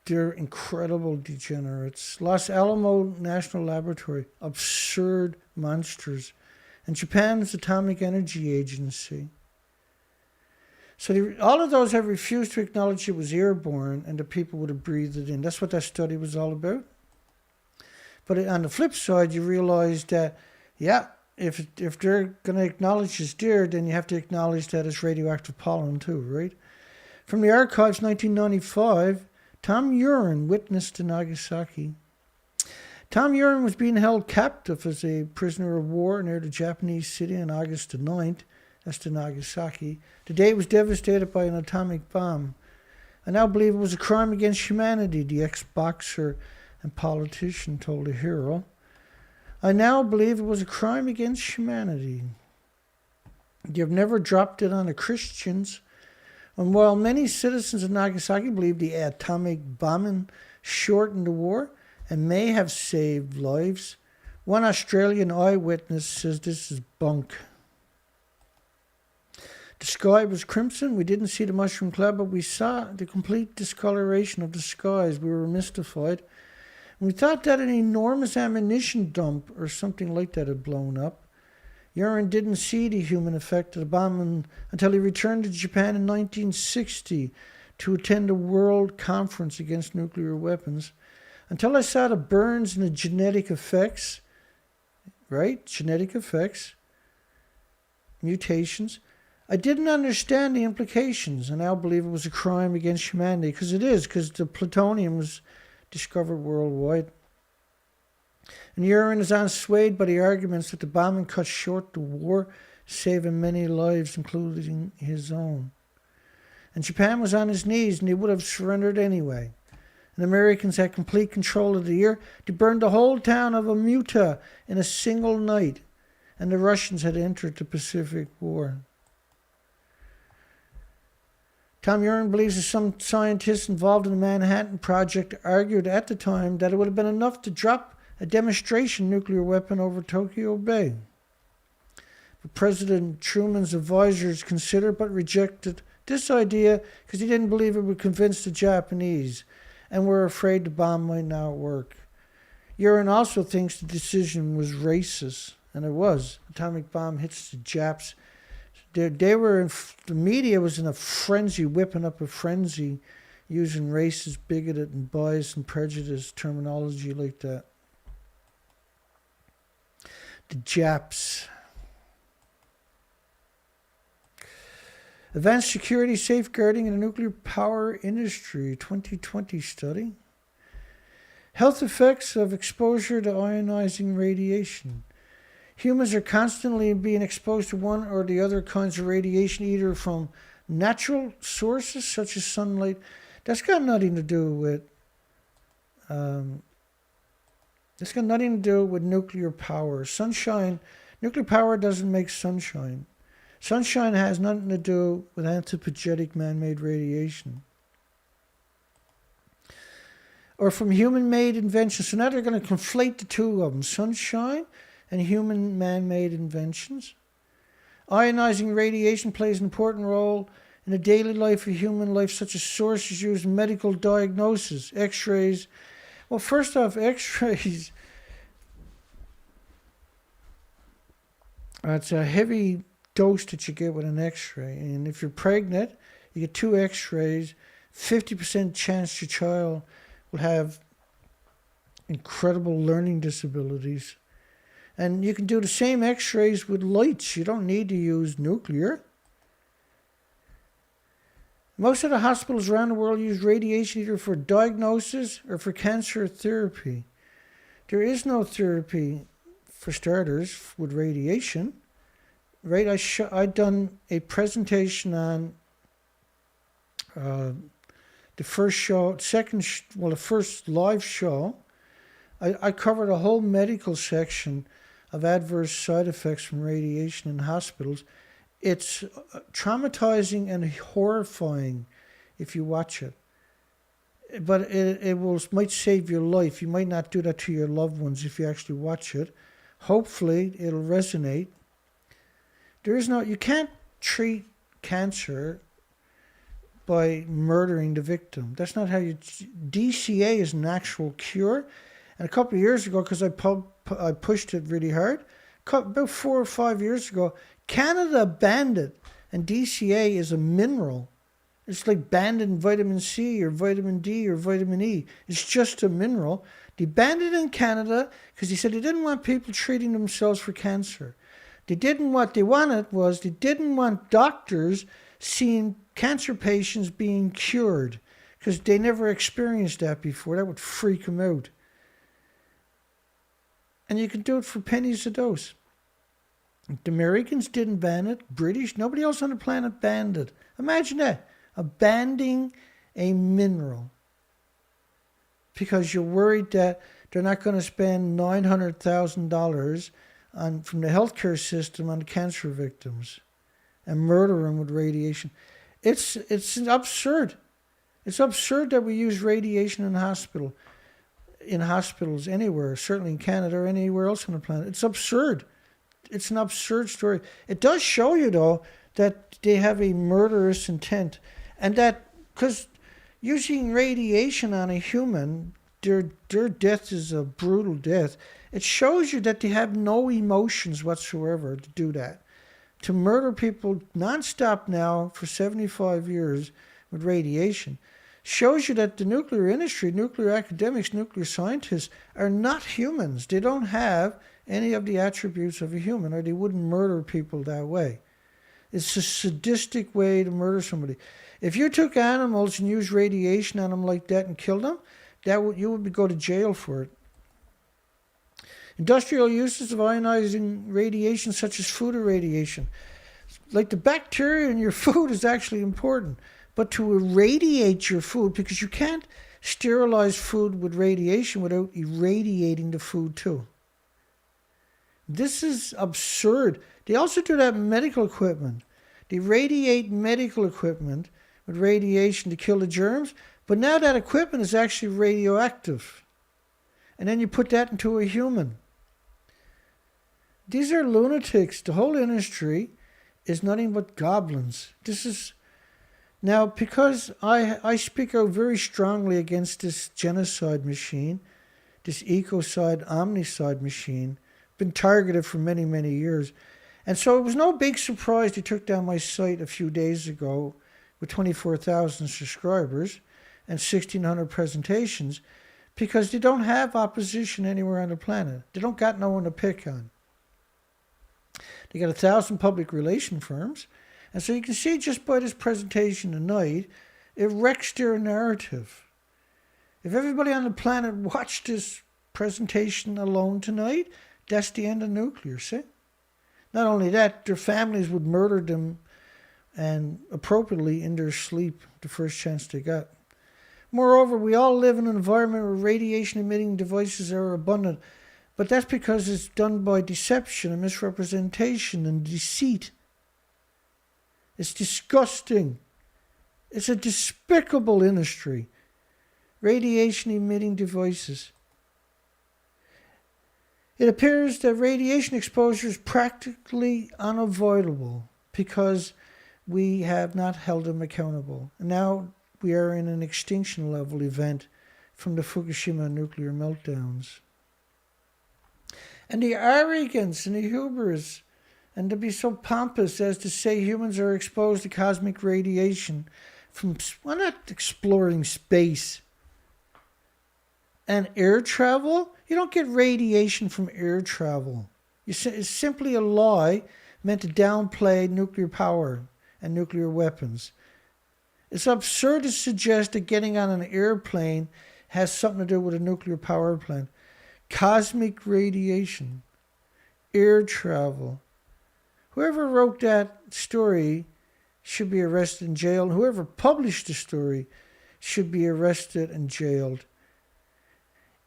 They're incredible degenerates. Los Alamos National Laboratory, absurd monsters. And Japan's Atomic Energy Agency. So all of those have refused to acknowledge it was airborne and the people would have breathed it in. That's what that study was all about. But on the flip side, you realize that, yeah, if they're going to acknowledge it's there, then you have to acknowledge that it's radioactive pollen too, right? From the archives, 1995, Tom Uren witnessed in Nagasaki. Tom Uren was being held captive as a prisoner of war near the Japanese city on August the 9th. That's the Nagasaki. The day was devastated by an atomic bomb. I now believe it was a crime against humanity, the ex-boxer and politician told the Hero. I now believe it was a crime against humanity. You've never dropped it on the Christians. And while many citizens of Nagasaki believe the atomic bombing shortened the war and may have saved lives, one Australian eyewitness says this is bunk. The sky was crimson. We didn't see the mushroom cloud, but we saw the complete discoloration of the skies. We were mystified. And we thought that an enormous ammunition dump or something like that had blown up. Uren didn't see the human effect of the bomb until he returned to Japan in 1960 to attend a world conference against nuclear weapons. Until I saw the burns and the genetic effects, right? Genetic effects, mutations. I didn't understand the implications, and I now believe it was a crime against humanity, because it is, because the plutonium was discovered worldwide. And Uren is unswayed by the arguments that the bombing cut short the war, saving many lives, including his own. And Japan was on his knees, and they would have surrendered anyway. And the Americans had complete control of the air. They burned the whole town of Amuta in a single night, and the Russians had entered the Pacific War. Tom Uren believes that some scientists involved in the Manhattan Project argued at the time that it would have been enough to drop a demonstration nuclear weapon over Tokyo Bay. But President Truman's advisors considered but rejected this idea because he didn't believe it would convince the Japanese and were afraid the bomb might not work. Uren also thinks the decision was racist, and it was. Atomic bomb hits the Japs They were the media was in a frenzy, whipping up a frenzy, using racist, bigoted, and biased and prejudiced terminology like that. The Japs. Advanced Security Safeguarding in the Nuclear Power Industry, 2020 study. Health effects of exposure to ionizing radiation. Humans are constantly being exposed to one or the other kinds of radiation, either from natural sources such as sunlight. That's got nothing to do with nuclear power. Nuclear power doesn't make sunshine. Sunshine has nothing to do with anthropogenic man-made radiation. Or from human-made inventions. So now they're going to conflate the two of them, sunshine and human man-made inventions. Ionizing radiation plays an important role in the daily life of human life, such as sources used in medical diagnosis, x-rays. Well, first off, x-rays, it's a heavy dose that you get with an x-ray. And if you're pregnant, you get 2 x-rays, 50% chance your child will have incredible learning disabilities. And you can do the same x-rays with lights. You don't need to use nuclear. Most of the hospitals around the world use radiation either for diagnosis or for cancer therapy. There is no therapy, for starters, with radiation. Right? I done a presentation on the first live show. I covered a whole medical section of adverse side effects from radiation in hospitals. It's traumatizing and horrifying if you watch it. But it might save your life. You might not do that to your loved ones if you actually watch it. Hopefully, it'll resonate. You can't treat cancer by murdering the victim. That's not how you... DCA is an actual cure. And a couple of years ago, because I pushed it really hard, about 4 or 5 years ago, Canada banned it. And DCA is a mineral. It's like banning vitamin C or vitamin D or vitamin E. It's just a mineral. They banned it in Canada because they said they didn't want people treating themselves for cancer. They didn't want doctors seeing cancer patients being cured because they never experienced that before. That would freak them out. And you can do it for pennies a dose. The Americans didn't ban it. British, nobody else on the planet banned it. Imagine that. Banning a mineral. Because you're worried that they're not going to spend $900,000 from the healthcare system on the cancer victims and murder them with radiation. It's absurd. It's absurd that we use radiation in hospitals anywhere, certainly in Canada or anywhere else on the planet. It's absurd. It's an absurd story. It does show you, though, that they have a murderous intent. And that, because using radiation on a human, their death is a brutal death. It shows you that they have no emotions whatsoever to do that. To murder people nonstop now for 75 years with radiation shows you that the nuclear industry, nuclear academics, nuclear scientists are not humans. They don't have any of the attributes of a human, or they wouldn't murder people that way. It's a sadistic way to murder somebody. If you took animals and used radiation on them like that and killed them, you would go to jail for it. Industrial uses of ionizing radiation, such as food irradiation. Like the bacteria in your food is actually important, but to irradiate your food, because you can't sterilize food with radiation without irradiating the food too. This is absurd. They also do that in medical equipment. They radiate medical equipment with radiation to kill the germs, but now that equipment is actually radioactive. And then you put that into a human. These are lunatics. The whole industry is nothing but goblins. Now, because I speak out very strongly against this genocide machine, this ecocide, omnicide machine, been targeted for many, many years. And so it was no big surprise they took down my site a few days ago with 24,000 subscribers and 1,600 presentations, because they don't have opposition anywhere on the planet. They don't got no one to pick on. They got 1,000 public relation firms. And so you can see just by this presentation tonight, it wrecks their narrative. If everybody on the planet watched this presentation alone tonight, that's the end of nuclear, see? Not only that, their families would murder them, and appropriately in their sleep the first chance they got. Moreover, we all live in an environment where radiation-emitting devices are abundant, but that's because it's done by deception and misrepresentation and deceit. It's disgusting. It's a despicable industry. Radiation-emitting devices. It appears that radiation exposure is practically unavoidable because we have not held them accountable. And now we are in an extinction level event from the Fukushima nuclear meltdowns. And the arrogance and the hubris, and to be so pompous as to say humans are exposed to cosmic radiation from, well, not exploring space and air travel. You don't get radiation from air travel. It's simply a lie meant to downplay nuclear power and nuclear weapons. It's absurd to suggest that getting on an airplane has something to do with a nuclear power plant. Cosmic radiation, air travel. Whoever wrote that story should be arrested and jailed. Whoever published the story should be arrested and jailed.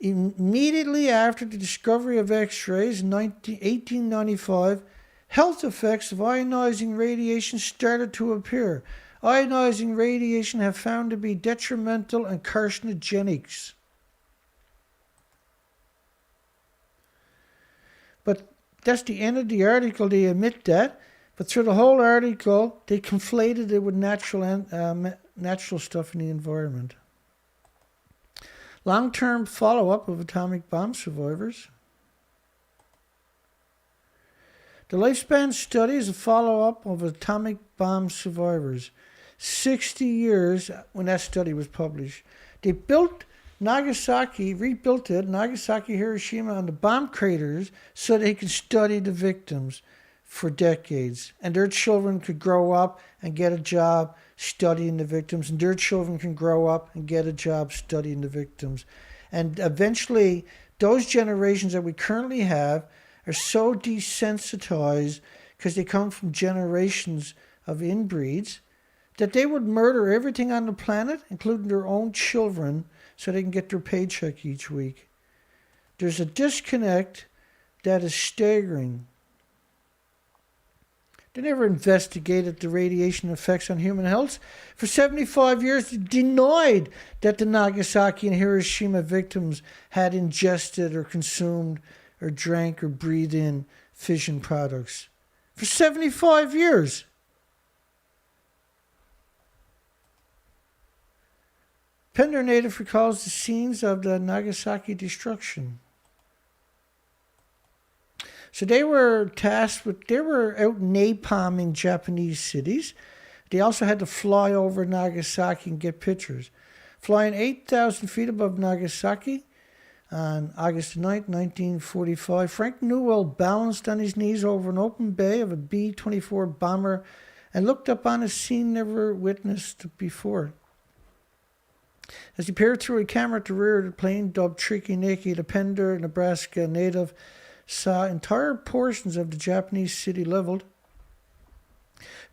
Immediately after the discovery of X-rays in 1895, health effects of ionizing radiation started to appear. Ionizing radiation have found to be detrimental and carcinogenic. But that's the end of the article. They admit that. But through the whole article, they conflated it with natural stuff in the environment. Long-term follow-up of atomic bomb survivors. The lifespan study is a follow-up of atomic bomb survivors. 60 years when that study was published. They built Nagasaki, rebuilt it, Nagasaki, Hiroshima, on the bomb craters so they could study the victims for decades. And their children could grow up and get a job studying the victims. And their children can grow up and get a job studying the victims. And eventually, those generations that we currently have are so desensitized because they come from generations of inbreeds that they would murder everything on the planet, including their own children, so they can get their paycheck each week. There's a disconnect that is staggering. They never investigated the radiation effects on human health. For 75 years, they denied that the Nagasaki and Hiroshima victims had ingested or consumed or drank or breathed in fission products. For 75 years. Pender native recalls the scenes of the Nagasaki destruction. So they were tasked with, they were out napalming Japanese cities. They also had to fly over Nagasaki and get pictures. Flying 8,000 feet above Nagasaki on August 9, 1945, Frank Newell balanced on his knees over an open bay of a B-24 bomber and looked up on a scene never witnessed before. As he peered through a camera at the rear of the plane, dubbed Tricky Nicky, the Pender, Nebraska native, saw entire portions of the Japanese city leveled.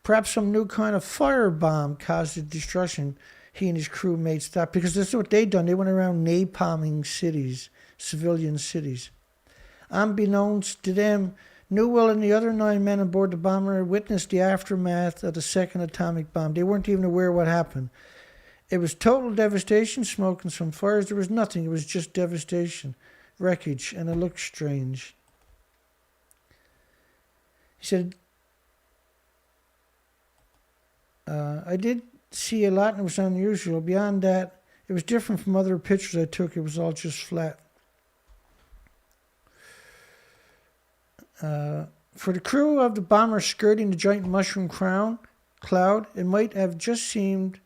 Perhaps some new kind of firebomb caused the destruction he and his crewmates thought, because that's what they'd done. They went around napalming cities, civilian cities. Unbeknownst to them, Newell and the other 9 men aboard the bomber witnessed the aftermath of the second atomic bomb. They weren't even aware what happened. It was total devastation, smoke and some fires. There was nothing. It was just devastation, wreckage, and it looked strange. He said, I did see a lot and it was unusual. Beyond that, it was different from other pictures I took. It was all just flat. For the crew of the bomber skirting the giant mushroom cloud, it might have just seemed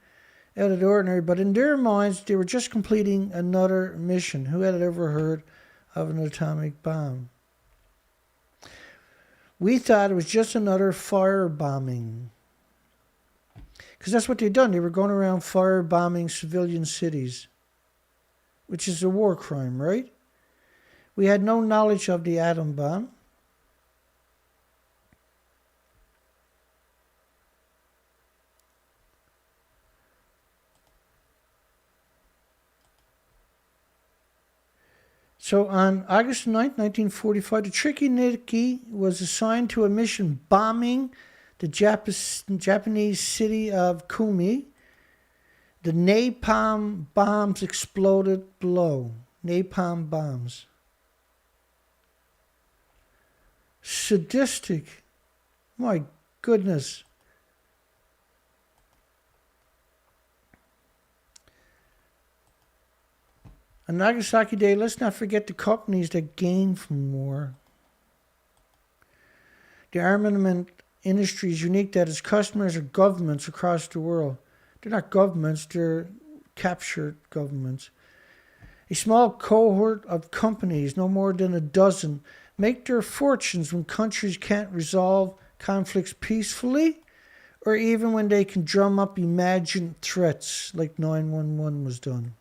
out of the ordinary, but in their minds, they were just completing another mission. Who had ever heard of an atomic bomb? We thought it was just another firebombing. Because that's what they'd done. They were going around firebombing civilian cities, which is a war crime, right? We had no knowledge of the atom bomb. So on August 9, 1945, the Tricky Nicky was assigned to a mission bombing the Japanese city of Kumi. The napalm bombs exploded below. Napalm bombs. Sadistic. My goodness. On Nagasaki Day, let's not forget the companies that gain from war. The armament industry is unique that its customers are governments across the world. They're not governments, they're captured governments. A small cohort of companies, no more than a dozen, make their fortunes when countries can't resolve conflicts peacefully, or even when they can drum up imagined threats like 911 was done.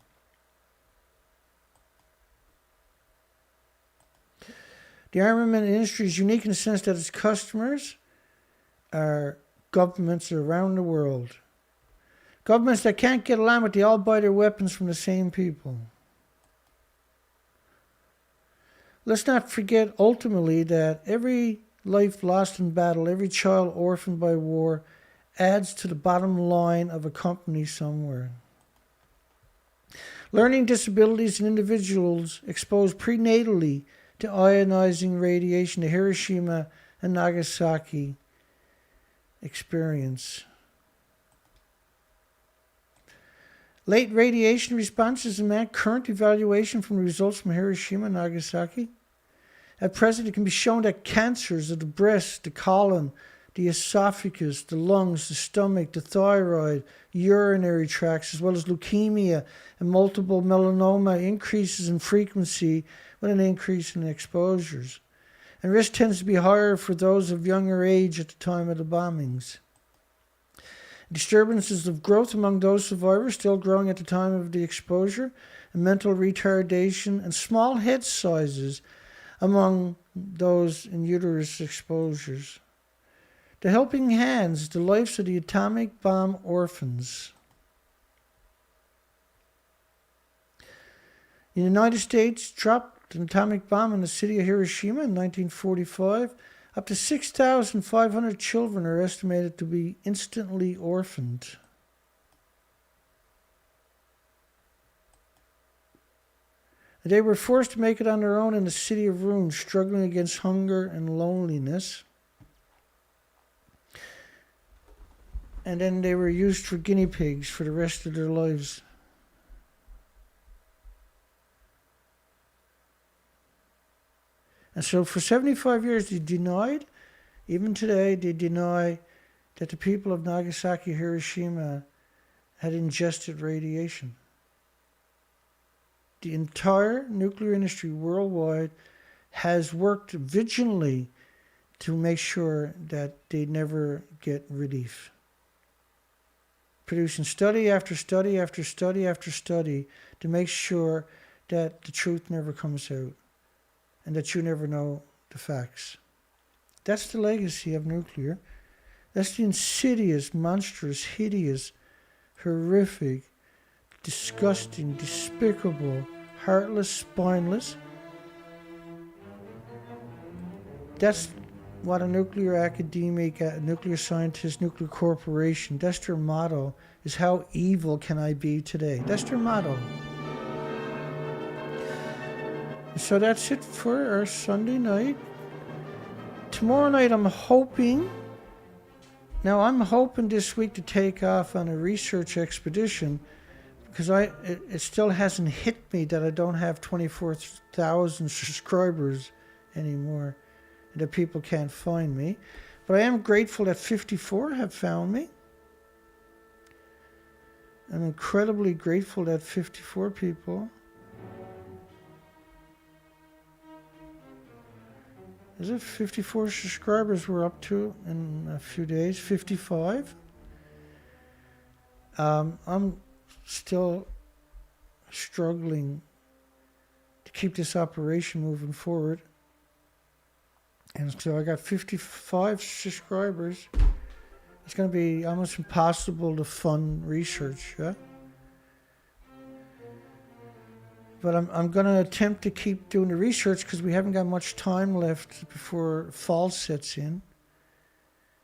The armament industry is unique in the sense that its customers are governments around the world. Governments that can't get along, but they all buy their weapons from the same people. Let's not forget ultimately that every life lost in battle, every child orphaned by war, adds to the bottom line of a company somewhere. Learning disabilities in individuals exposed prenatally to ionizing radiation, the Hiroshima and Nagasaki experience. Late radiation responses and current evaluation from the results from Hiroshima and Nagasaki. At present, it can be shown that cancers of the breast, the colon, the esophagus, the lungs, the stomach, the thyroid, urinary tracts, as well as leukemia and multiple melanoma increases in frequency with an increase in exposures. And risk tends to be higher for those of younger age at the time of the bombings. Disturbances of growth among those survivors still growing at the time of the exposure, and mental retardation and small head sizes among those in uterus exposures. The helping hands, the lives of the atomic bomb orphans. The United States dropped an atomic bomb in the city of Hiroshima in 1945. Up to 6,500 children are estimated to be instantly orphaned. They were forced to make it on their own in the city of ruins, struggling against hunger and loneliness. And then they were used for guinea pigs for the rest of their lives. And so for 75 years they denied, even today they deny that the people of Nagasaki, Hiroshima had ingested radiation. The entire nuclear industry worldwide has worked vigilantly to make sure that they never get relief. Producing study after study after study after study to make sure that the truth never comes out and that you never know the facts. That's the legacy of nuclear. That's the insidious, monstrous, hideous, horrific, disgusting, despicable, heartless, spineless. That's what a nuclear academic, a nuclear scientist, nuclear corporation, that's their motto, is how evil can I be today? That's their motto. So that's it for our Sunday night. Tomorrow night I'm hoping this week to take off on a research expedition because it still hasn't hit me that I don't have 24,000 subscribers anymore. that people can't find me. But I am grateful that 54 have found me. I'm incredibly grateful that 54 people. Is it 54 subscribers we're up to in a few days? 55? I'm still struggling to keep this operation moving forward. And so I got 55 subscribers. It's going to be almost impossible to fund research, yeah? But I'm going to attempt to keep doing the research because we haven't got much time left before fall sets in.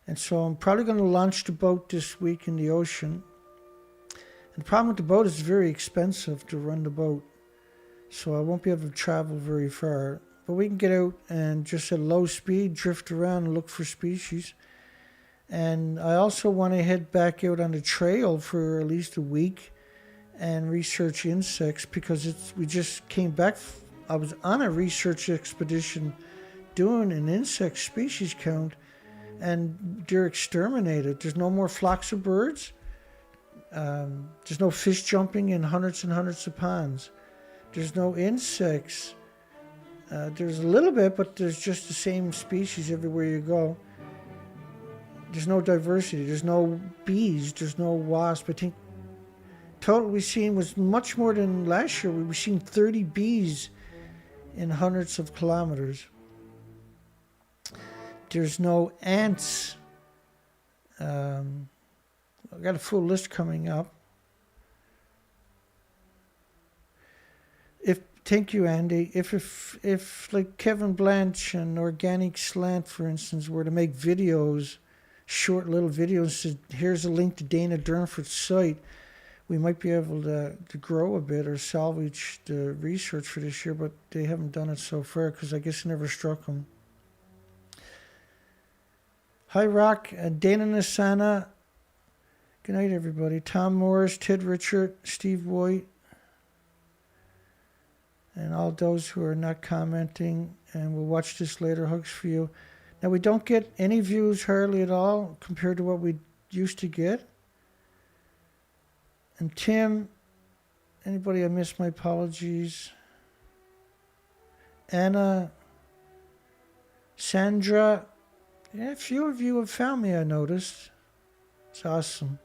And so I'm probably going to launch the boat this week in the ocean. And the problem with the boat is it's very expensive to run the boat. So I won't be able to travel very far. But we can get out and just at low speed, drift around and look for species. And I also want to head back out on the trail for at least a week and research insects because we just came back. I was on a research expedition doing an insect species count, and they're exterminated. There's no more flocks of birds. There's no fish jumping in hundreds and hundreds of ponds. There's no insects. There's a little bit, but there's just the same species everywhere you go. There's no diversity. There's no bees. There's no wasps. I think total we've seen was much more than last year. We've seen 30 bees in hundreds of kilometers. There's no ants. I've got a full list coming up. Thank you, Andy. If like Kevin Blanche and Organic Slant, for instance, were to make videos, short little videos, said, here's a link to Dana Durnford's site, we might be able to grow a bit or salvage the research for this year, but they haven't done it so far because I guess it never struck them. Hi, Rock. Dana Nasana. Good night, everybody. Tom Morris, Ted Richard, Steve White, and all those who are not commenting and will watch this later. Hugs for you. Now, we don't get any views hardly at all compared to what we used to get. And Tim, anybody I missed, my apologies. Anna, Sandra, yeah, a few of you have found me, I noticed. It's awesome.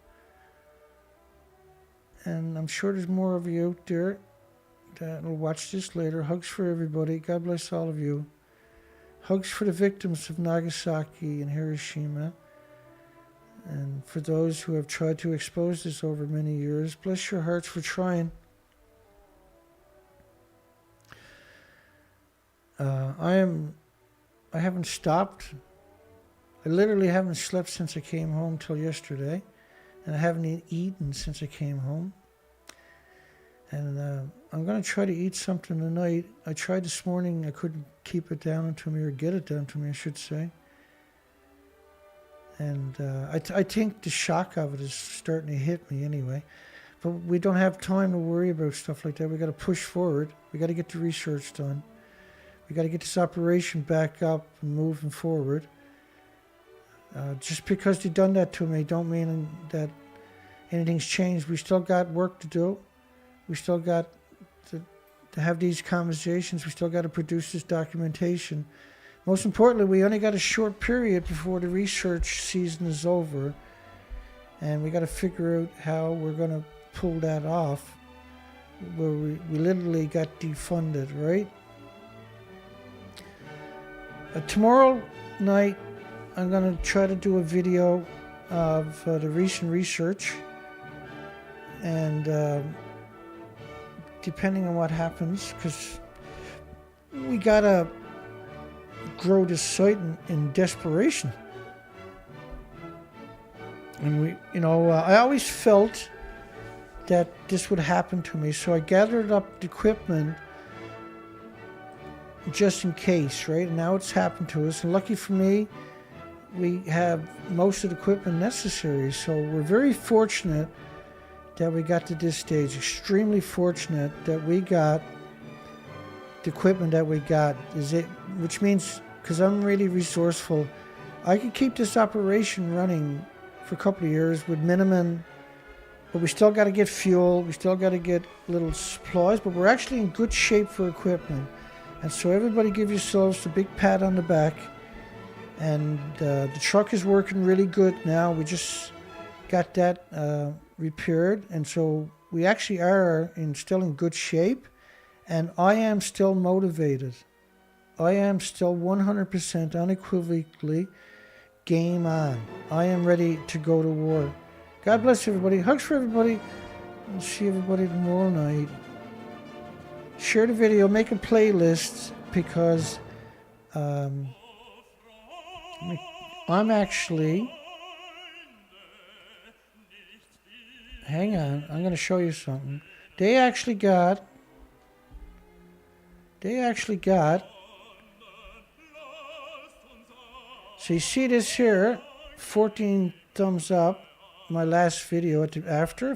And I'm sure there's more of you out there that will watch this later. Hugs for everybody. God bless all of you. Hugs for the victims of Nagasaki and Hiroshima. And for those who have tried to expose this over many years, bless your hearts for trying. I haven't stopped. I literally haven't slept since I came home till yesterday. And I haven't eaten since I came home. And I'm going to try to eat something tonight. I tried this morning. I couldn't keep it down to me, or get it down to me, I should say. And I think the shock of it is starting to hit me anyway. But we don't have time to worry about stuff like that. We got to push forward. We got to get the research done. We got to get this operation back up and moving forward. Just because they done that to me don't mean that anything's changed. We still got work to do. We still got to have these conversations. We still got to produce this documentation. Most importantly, we only got a short period before the research season is over. And we got to figure out how we're going to pull that off. Where we literally got defunded, right? Tomorrow night, I'm going to try to do a video of the recent research. And depending on what happens, because we got to grow this site in desperation. And I always felt that this would happen to me. So I gathered up the equipment just in case, right? And now it's happened to us. And lucky for me, we have most of the equipment necessary. So we're very fortunate that we got to this stage. Extremely fortunate that we got the equipment that we got. Which means because I'm really resourceful. I could keep this operation running for a couple of years with minimum, but we still got to get fuel, we still got to get little supplies, but we're actually in good shape for equipment. And so everybody give yourselves a big pat on the back. And the truck is working really good now. We just got that repaired, and so we actually are still in good shape, and I am still motivated. I am still 100% unequivocally game on. I am ready to go to war. God bless everybody. Hugs for everybody. We'll see everybody tomorrow night. Share the video. Make a playlist, because I'm actually... Hang on. I'm going to show you something. They actually got... So you see this here, 14 thumbs up, my last video after.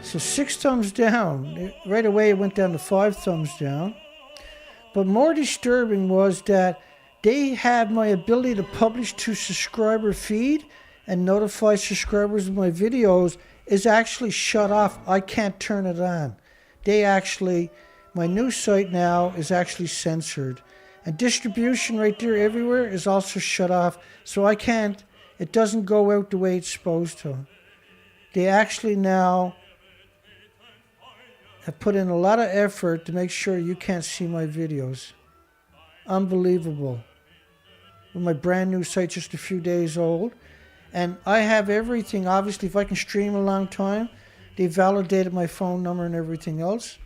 So 6 thumbs down. Right away it went down to 5 thumbs down. But more disturbing was that they have my ability to publish to subscriber feed and notify subscribers of my videos is actually shut off. I can't turn it on. My new site now is actually censored. And distribution right there everywhere is also shut off. So it doesn't go out the way it's supposed to. They actually now have put in a lot of effort to make sure you can't see my videos. Unbelievable. With my brand new site just a few days old. And I have everything, obviously, if I can stream a long time. They validated my phone number and everything else.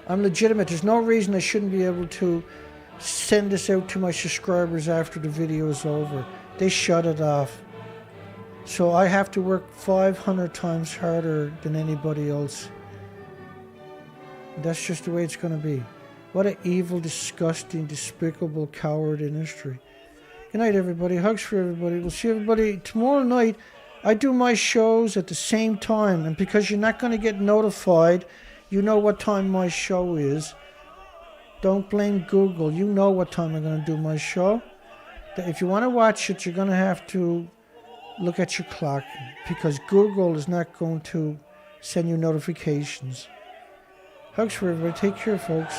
I'm legitimate. There's no reason I shouldn't be able to send this out to my subscribers after the video is over. They shut it off. So I have to work 500 times harder than anybody else. That's just the way it's going to be. What an evil, disgusting, despicable, coward industry. Good night, everybody. Hugs for everybody. We'll see everybody tomorrow night. I do my shows at the same time, and because you're not going to get notified, you know what time my show is. Don't blame Google. You know what time I'm going to do my show. If you want to watch it, you're going to have to look at your clock, because Google is not going to send you notifications. Hugs for everybody. Take care, folks.